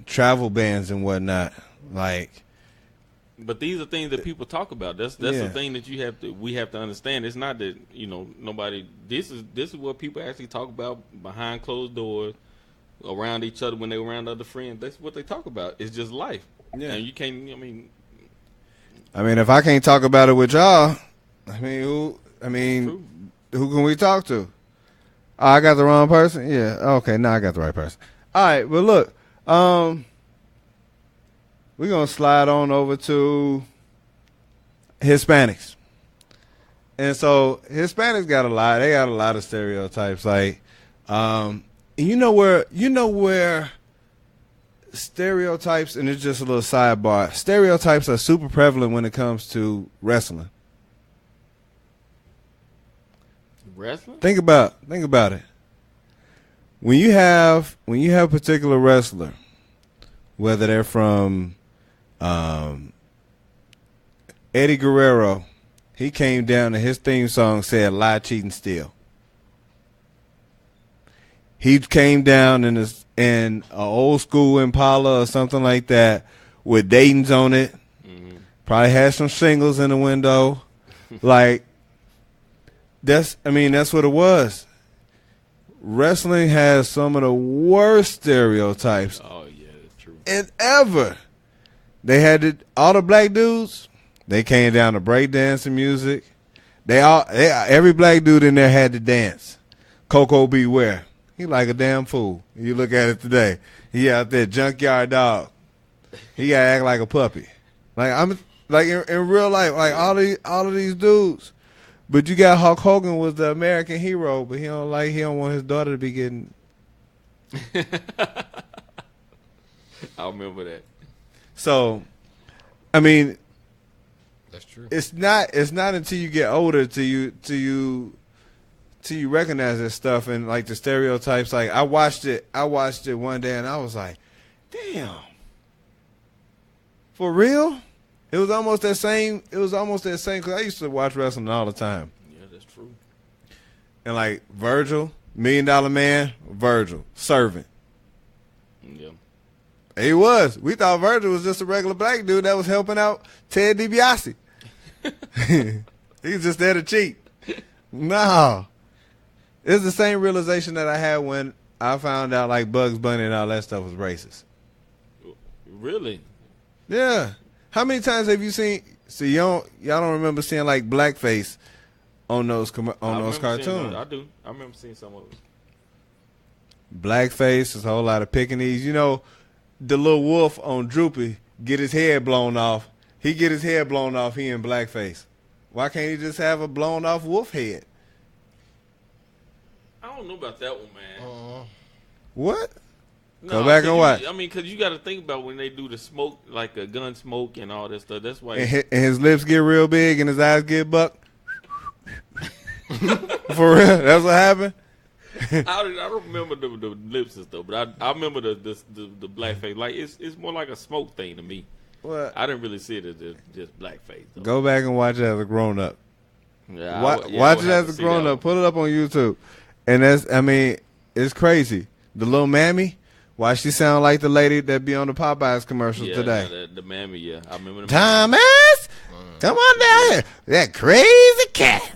travel bans and whatnot. Like, but these are things that people talk about. That's the thing that we have to understand. It's not that nobody. This is what people actually talk about behind closed doors, around each other when they're around other friends. That's what they talk about. It's just life. Yeah, and you can't. I mean, if I can't talk about it with y'all, who can we talk to? Oh, I got the wrong person? Yeah. Okay, now I got the right person. All right, but look, we're going to slide on over to Hispanics. And so Hispanics got a lot. They got a lot of stereotypes. Like, you know where stereotypes, and it's just a little sidebar, stereotypes are super prevalent when it comes to wrestling. Wrestling? Think about it. When you have a particular wrestler, whether they're from Eddie Guerrero, he came down and his theme song said "Lie, Cheat, and Steal." He came down in an old school Impala or something like that with Dayton's on it. Mm-hmm. Probably had some shingles in the window. Like, that's what it was. Wrestling has some of the worst stereotypes. Oh yeah, that's true. And ever. They had all the black dudes. They came down to breakdancing music. Every black dude in there had to dance. Coco Beware. He like a damn fool. You look at it today. He out there junkyard dog. He gotta act like a puppy. Like I'm like in real life, like all of these dudes. But you got Hulk Hogan was the American hero, but he don't want his daughter to be getting. I remember that. So, I mean, that's true. It's not until you get older till you recognize this stuff and like the stereotypes. Like I watched it one day and I was like, damn, for real. It was almost that same. Because I used to watch wrestling all the time. Yeah, that's true. And like Virgil, $1 Million Man, Virgil, Servant. Yeah. He was. We thought Virgil was just a regular black dude that was helping out Ted DiBiase. He was just there to cheat. No. It's the same realization that I had when I found out like Bugs Bunny and all that stuff was racist. Really? Yeah. How many times have you seen? See, y'all don't remember seeing like blackface on those cartoons? I do. I remember seeing some of them. Blackface, there's a whole lot of Pekingese. You know, the little wolf on Droopy get his head blown off. He get his head blown off. He in blackface. Why can't he just have a blown off wolf head? I don't know about that one, man. What? No, Go back and watch. I mean, because you got to think about when they do the smoke, like a gun smoke and all that stuff. That's why. And his lips get real big and his eyes get buck. For real? That's what happened? I don't remember the lips and stuff, but I remember the blackface. Like it's more like a smoke thing to me. What? I didn't really see it as just blackface. Though. Go back and watch it as a grown up. Yeah, watch it as a grown up. Put it up on YouTube. And it's crazy. The little mammy, why she sound like the lady that be on the Popeyes commercials today? The mammy, yeah. I remember the Thomas, come on down here. That crazy cat.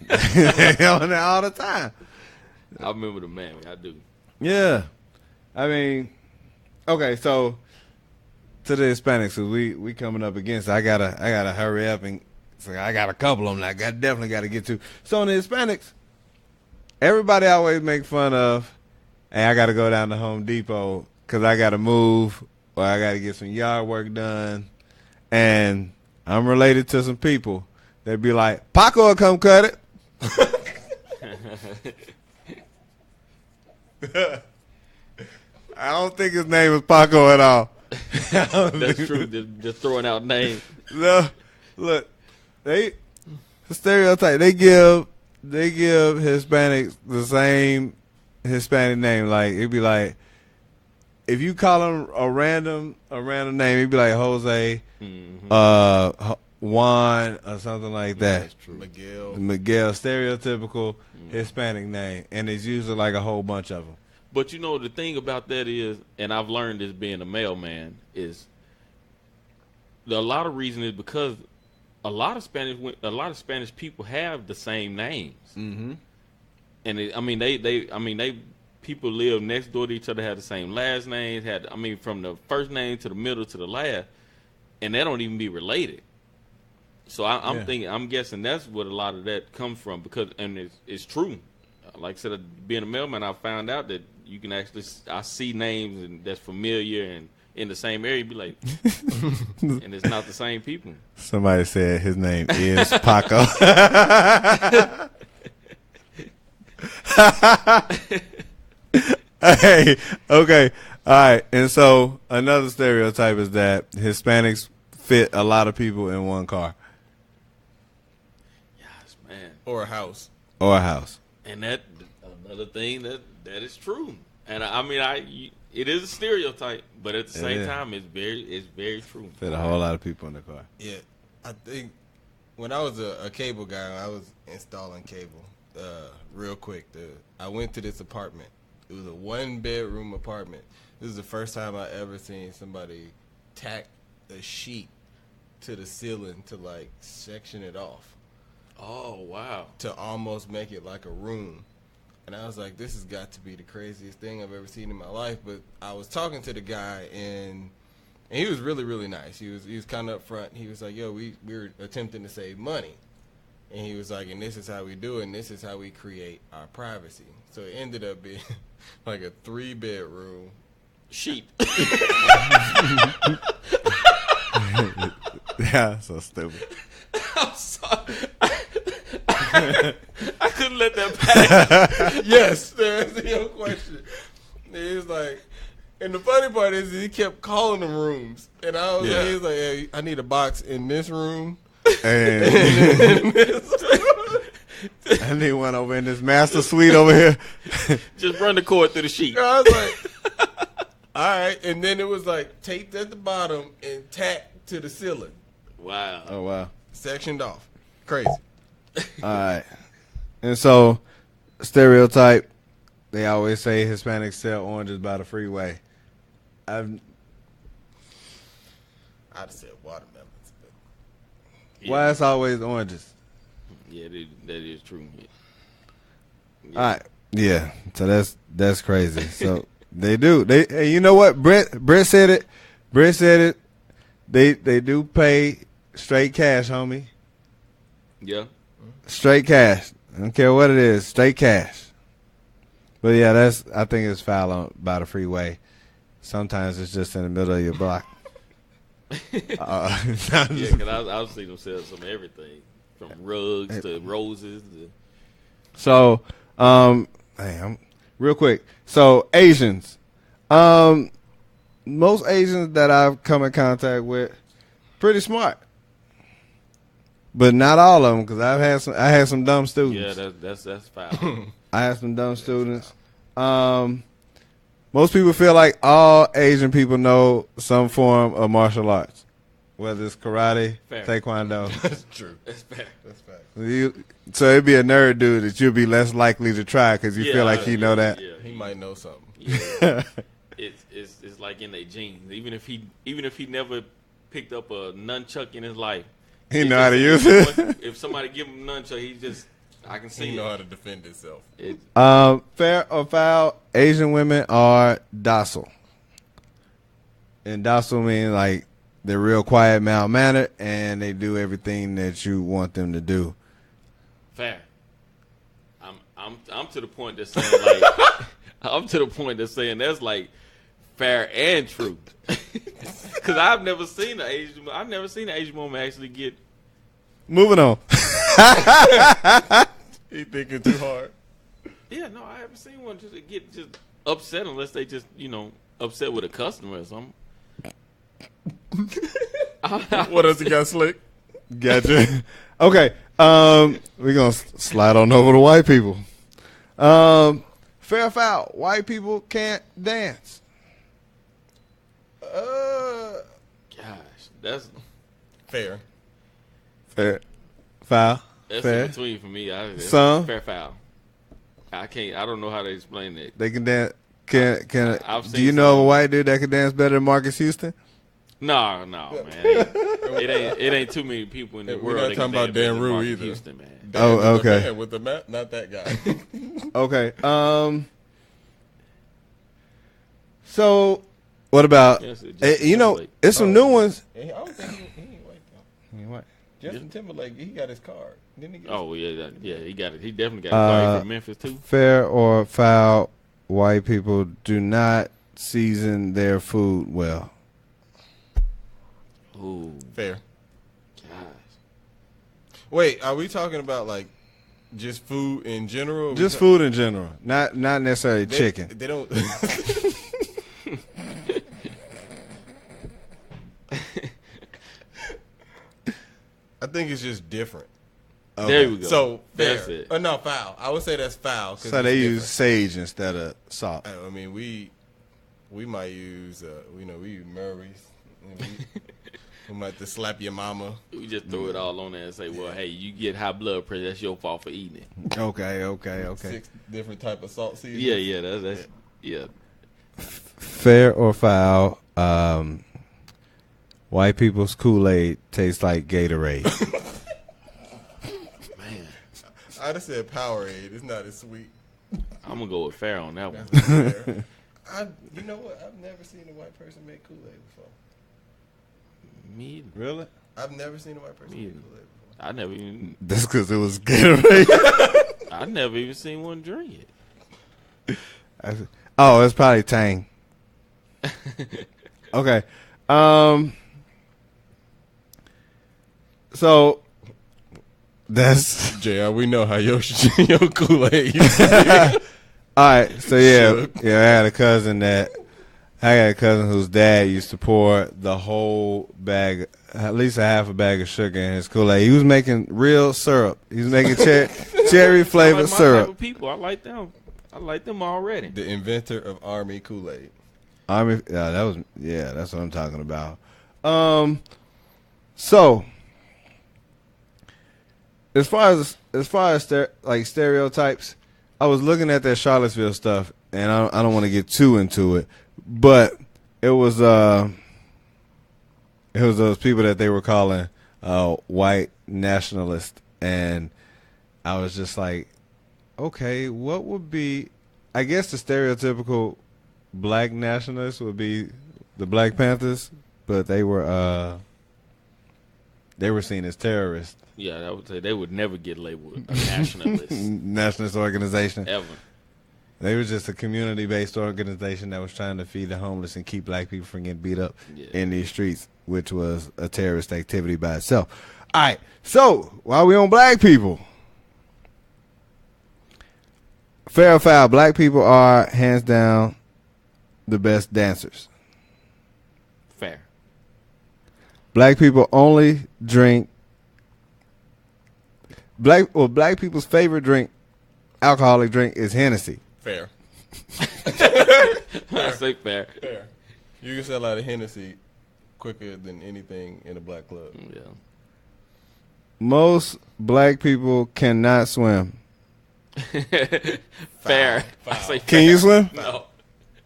On there all the time. I remember the mammy. I do. Yeah. I mean, okay, so to the Hispanics, so we coming up against, I gotta hurry up, and so I got a couple of them that I definitely got to get to. So in the Hispanics, everybody always make fun of, hey, I got to go down to Home Depot because I got to move or I got to get some yard work done. And I'm related to some people that be like, Paco will come cut it. I don't think his name is Paco at all. That's true. Just throwing out names. No, look, the stereotype. They give Hispanics the same Hispanic name. Like it'd be like if you call them a random name, it'd be like Jose, Juan, or something like that. That's true. Miguel, stereotypical Hispanic name, and it's usually like a whole bunch of them. But you know the thing about that is, and I've learned this being a mailman, is a lot of reason is because a lot of Spanish people have the same names. Mm-hmm. And people live next door to each other, have the same last names. From the first name to the middle to the last, and they don't even be related. So I'm guessing that's what a lot of that comes from and it's true. Like I said, being a mailman, I found out that you can actually I see names and that's familiar and in the same area, be like, and it's not the same people. Somebody said his name is Paco. Hey, okay, all right. And so another stereotype is that Hispanics fit a lot of people in one car. Yes, man. Or a house. And that another thing that is true. And it is a stereotype, but at the same time, it's very true. Fit a whole lot of people in the car. Yeah, I think when I was a cable guy, I was installing cable. Real quick, I went to this apartment. It was a 1-bedroom apartment. This is the first time I ever seen somebody tack a sheet to the ceiling to like section it off. Oh, wow. To almost make it like a room. And I was like, this has got to be the craziest thing I've ever seen in my life. But I was talking to the guy, and he was really, really nice. He was kind of up front. He was like, yo, we were attempting to save money. And he was like, and this is how we do it, and this is how we create our privacy. So it ended up being like a 3-bedroom sheet. Yeah, so stupid. I'm sorry. I couldn't let that pass. Yes, to answer your question. He was like, and the funny part is he kept calling them rooms. And I was like, he was like, hey, I need a box in this room. And I need one over in this master suite over here. Just run the cord through the sheet. I was like, all right. And then it was like taped at the bottom and tacked to the ceiling. Wow. Oh, wow. Sectioned off. Crazy. All right. And so, stereotype, they always say Hispanics sell oranges by the freeway. I'd say watermelons. But Why it's always oranges? Yeah, that is true. Yeah. All right. Yeah. So that's crazy. So they do. Hey, you know what? Brett said it. Brett said it. They do pay straight cash, homie. Yeah. Straight cash. I don't care what it is. Straight cash. But yeah, I think it's foul by the freeway. Sometimes it's just in the middle of your block. Yeah, because I've seen them sell some everything, from rugs to roses. So, real quick. So Asians, most Asians that I've come in contact with, pretty smart, but not all of them, because I had some dumb students. Yeah, that's foul. I had some dumb students. Most people feel like all Asian people know some form of martial arts, whether it's karate, Fair. taekwondo. that's true. That's fair. That's fact. So it'd be a nerd dude that you'll be less likely to try because you feel like you know that. Yeah, He might know something. Yeah. It's like in their genes. Even if he never picked up a nunchuck in his life, He know how to use it. If somebody give him a nunchuck, I can see He it. know how to defend himself. Fair or foul, Asian women are docile. And docile means like they're real quiet, mild-mannered, and they do everything that you want them to do. Fair. I'm to the point that's saying like I'm to the point that's saying that's like fair and true. Because I've never seen an Asian woman actually get. Moving on. He thinking too hard. Yeah, no, I haven't seen one just get just upset unless they just upset with a customer or something. What else he got, Slick? Gotcha. Okay. We're going to slide on over to white people. Fair or foul, white people can't dance. Gosh, that's Fair. Fair. Foul. in Fair. between for me. Some. Fair foul. I don't know how to explain that. They can dance. I've Do seen you know of a some. white dude that can dance better than Marcus Houston? No, man. It ain't too many people in the We're world. not that talking can about dance better Dan than Rue Marcus either. Houston, man. Oh, okay. With the map, not that guy. Okay. So, what about? Yes, Justin You know, Timberlake. it's some new ones. I don't think he ain't white though. He ain't white. Justin Timberlake, he got his card. Didn't he get Oh yeah, he got it. He definitely got it. From Memphis too. Fair or foul, white people do not season their food well. Ooh, Fair. gosh. Wait, are we talking about like just food in general? Just food in general, not necessarily chicken. They don't. I think it's just different. There we go. So fair. That's it. No, foul. I would say that's foul. 'Cause So they it's use sage instead of salt. different. I mean, we might use, we use Murray's. We might have to slap your mama. We just throw it all on there and say, well, hey, you get high blood pressure. That's your fault for eating it. Okay. 6 different type of salt seasonings. Yeah, that's Fair or foul, white people's Kool-Aid tastes like Gatorade. Man, I'd have said Powerade. It's not as sweet. I'm gonna go with fair on that one. Fair. You know what? I've never seen a white person make Kool-Aid before. Me, either. Really? I've never seen a white person Me make either. Kool-Aid before. I never even, That's because it was Gatorade. I never even seen one drink it. Oh, it's probably Tang. Okay. So that's JR, we know how your Kool-Aid used to all right. So yeah, I had a cousin whose dad used to pour the whole bag, at least a half a bag of sugar in his Kool-Aid. He was making real syrup. He was making cherry flavored Like my syrup. type of people, I like them. I like them already. The inventor of Army Kool-Aid. That's what I'm talking about. So as far as like stereotypes, I was looking at that Charlottesville stuff, and I don't want to get too into it, but it was those people that they were calling white nationalists, and I was just like, okay, what would be? I guess the stereotypical black nationalists would be the Black Panthers, but they were seen as terrorists. Yeah, I would say they would never get labeled a nationalist. Nationalist organization. Ever. They were just a community-based organization that was trying to feed the homeless and keep black people from getting beat up in these streets, which was a terrorist activity by itself. All right, so while we on black people, fair or foul, black people are hands down the best dancers. Fair. Black people only drink. Black people's favorite drink, alcoholic drink, is Hennessy. Fair. I say fair. Fair. You can sell out of Hennessy quicker than anything in a black club. Yeah. Most black people cannot swim. Fair. I say fair. Can you swim? No.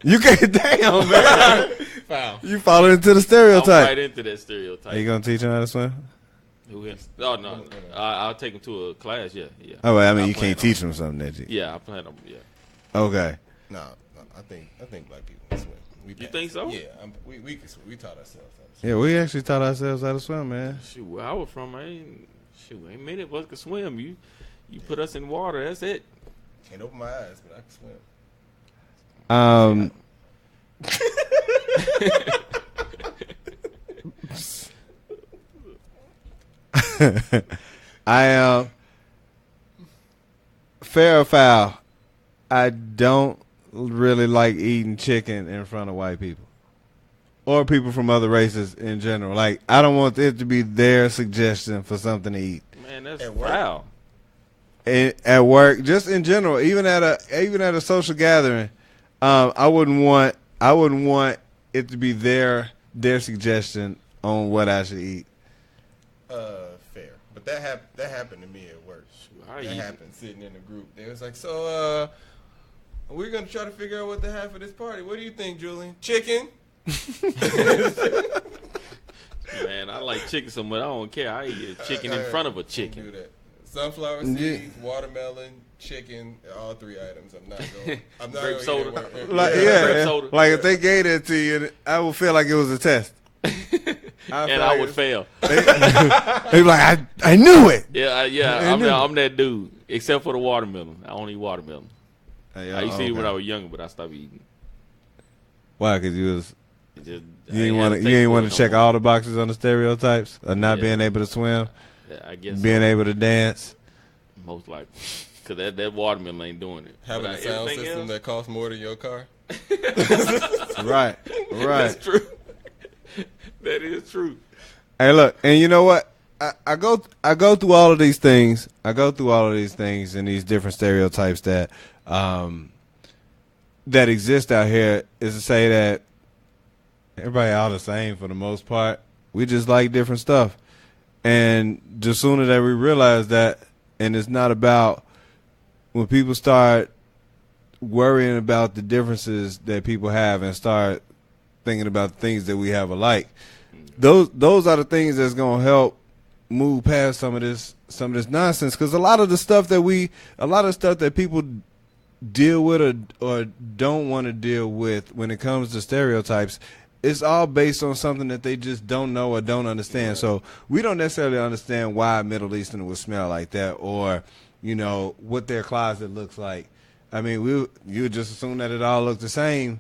You can't. Damn, man. Foul. You fall into the I'm stereotype. right into that stereotype. Are you gonna teach him how to swim? Who is? Oh no, I'll take him to a class. Yeah. Oh, well, I mean, I you plan can't on teach him something that you. Yeah, I plan on. Yeah. Okay. No, I think black people can swim. We You think so? Yeah, we can swim. We taught ourselves how to swim. Yeah, we actually taught ourselves how to swim, man. Shoot, where I was from, ain't many of us could swim. You put us in water, that's it. Can't open my eyes, but I can swim. I am fair or foul. I don't really like eating chicken in front of white people or people from other races in general. Like, I don't want it to be their suggestion for something to eat. Man, that's At work? foul. At work, just in general, even at a social gathering, I wouldn't want it to be their suggestion on what I should eat. Fair. But that happened to me at work. How That you- happened sitting in a group. They was like, so we're gonna try to figure out what to have for this party. What do you think, Julian? Chicken? Man, I like chicken so much. I don't care. I eat a chicken in front of a chicken. Do that. Sunflower seeds, watermelon, chicken, all three items. I'm not going. Grape soda. Like, Grape soda. like if they gave that to you, I would feel like it was a test. And I would fail. They'd be like, I knew it. Yeah. I'm that dude. Except for the watermelon. I don't eat watermelon. I used to eat when I was younger, but I stopped eating. Why? Because you It just, ain't want to check all the boxes on the stereotypes of not Yeah. being able to swim, I guess being so. able to dance. Most likely. Because that watermelon ain't doing it. Having But a sound everything system else, that costs more than your car. Right. That's true. That is true. Hey, look, and you know what? I go through all of these things. I go through all of these things and these different stereotypes that exist out here, is to say that everybody all the same for the most part. We just like different stuff. And the sooner that we realize that, and it's not about when people start worrying about the differences that people have and start thinking about the things that we have alike, those are the things that's gonna help move past some of this nonsense. Because a lot of stuff that people deal with or don't want to deal with when it comes to stereotypes, it's all based on something that they just don't know or don't understand. So we don't necessarily understand why a Middle Eastern would smell like that, or what their closet looks like. I mean, you would just assume that it all looked the same,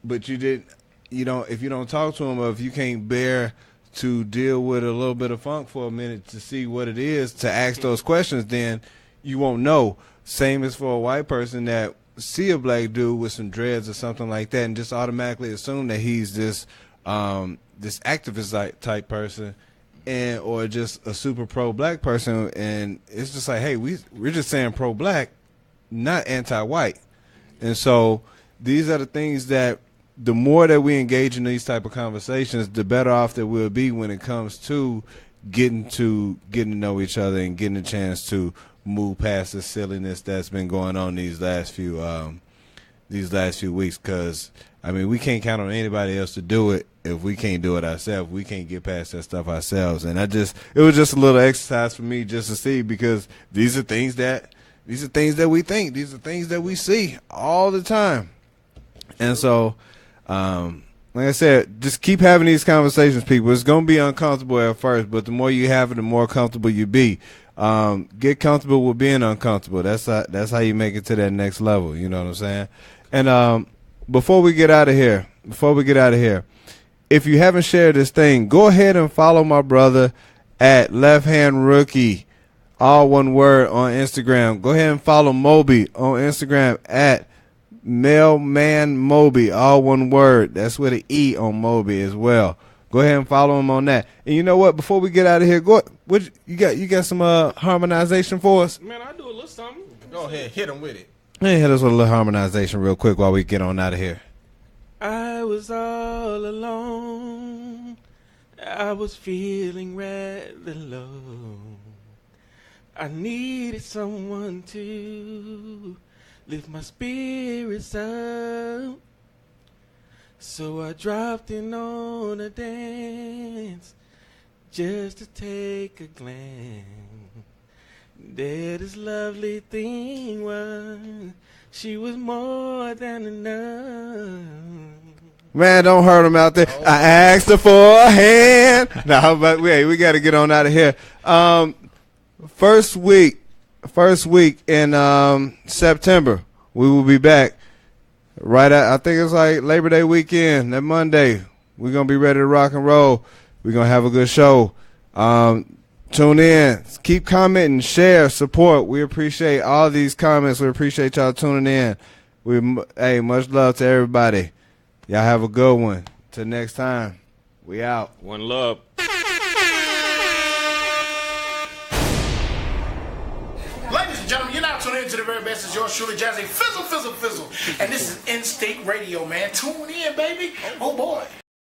but you didn't. If you don't talk to them, or if you can't bear to deal with a little bit of funk for a minute to see what it is, to ask those questions, then you won't know. Same as for a white person that see a black dude with some dreads or something like that and just automatically assume that he's this activist type person, or just a super pro-black person. And it's just like, hey, we're just saying pro-black, not anti-white. And so these are the things that the more that we engage in these type of conversations, the better off that we'll be when it comes to getting to know each other and getting a chance to move past the silliness that's been going on these last few these last few weeks, because I mean, we can't count on anybody else to do it if we can't do it ourselves. We can't get past that stuff ourselves. And it was just a little exercise for me just to see, because these are things that we think. These are things that we see all the time. And so, like I said, just keep having these conversations, people. It's going to be uncomfortable at first, but the more you have it, the more comfortable you be. Get comfortable with being uncomfortable. That's how you make it to that next level. You know what I'm saying? And before we get out of here, if you haven't shared this thing, go ahead and follow my brother at Lefthandrookie, all one word, on Instagram. Go ahead and follow Mobey on Instagram at Mailman Mobey, all one word. That's with an E on Mobey as well. Go ahead and follow him on that. And you know what? Before we get out of here, you got some harmonization for us? Man, I do a little something. Go ahead, hit him with it. Hey, hit us with a little harmonization real quick while we get on out of here. I was all alone. I was feeling rather low. I needed someone to lift my spirits up. So I dropped in on a dance just to take a glance. There this lovely thing was, she was more than enough. Man, don't hurt him out there. I asked her for a hand. No, but we got to get on out of here. First week in September, we will be back. Right at, I think it's like Labor Day weekend, that Monday. We're going to be ready to rock and roll. We're going to have a good show. Tune in. Keep commenting, share, support. We appreciate all these comments. We appreciate y'all tuning in. Hey, much love to everybody. Y'all have a good one. Till next time, we out. One love. Ladies and gentlemen, you're now tuning in to the very best. It's yours truly, Jazzy Fizzle. And this is In-State Radio, man. Tune in, baby. Oh, boy.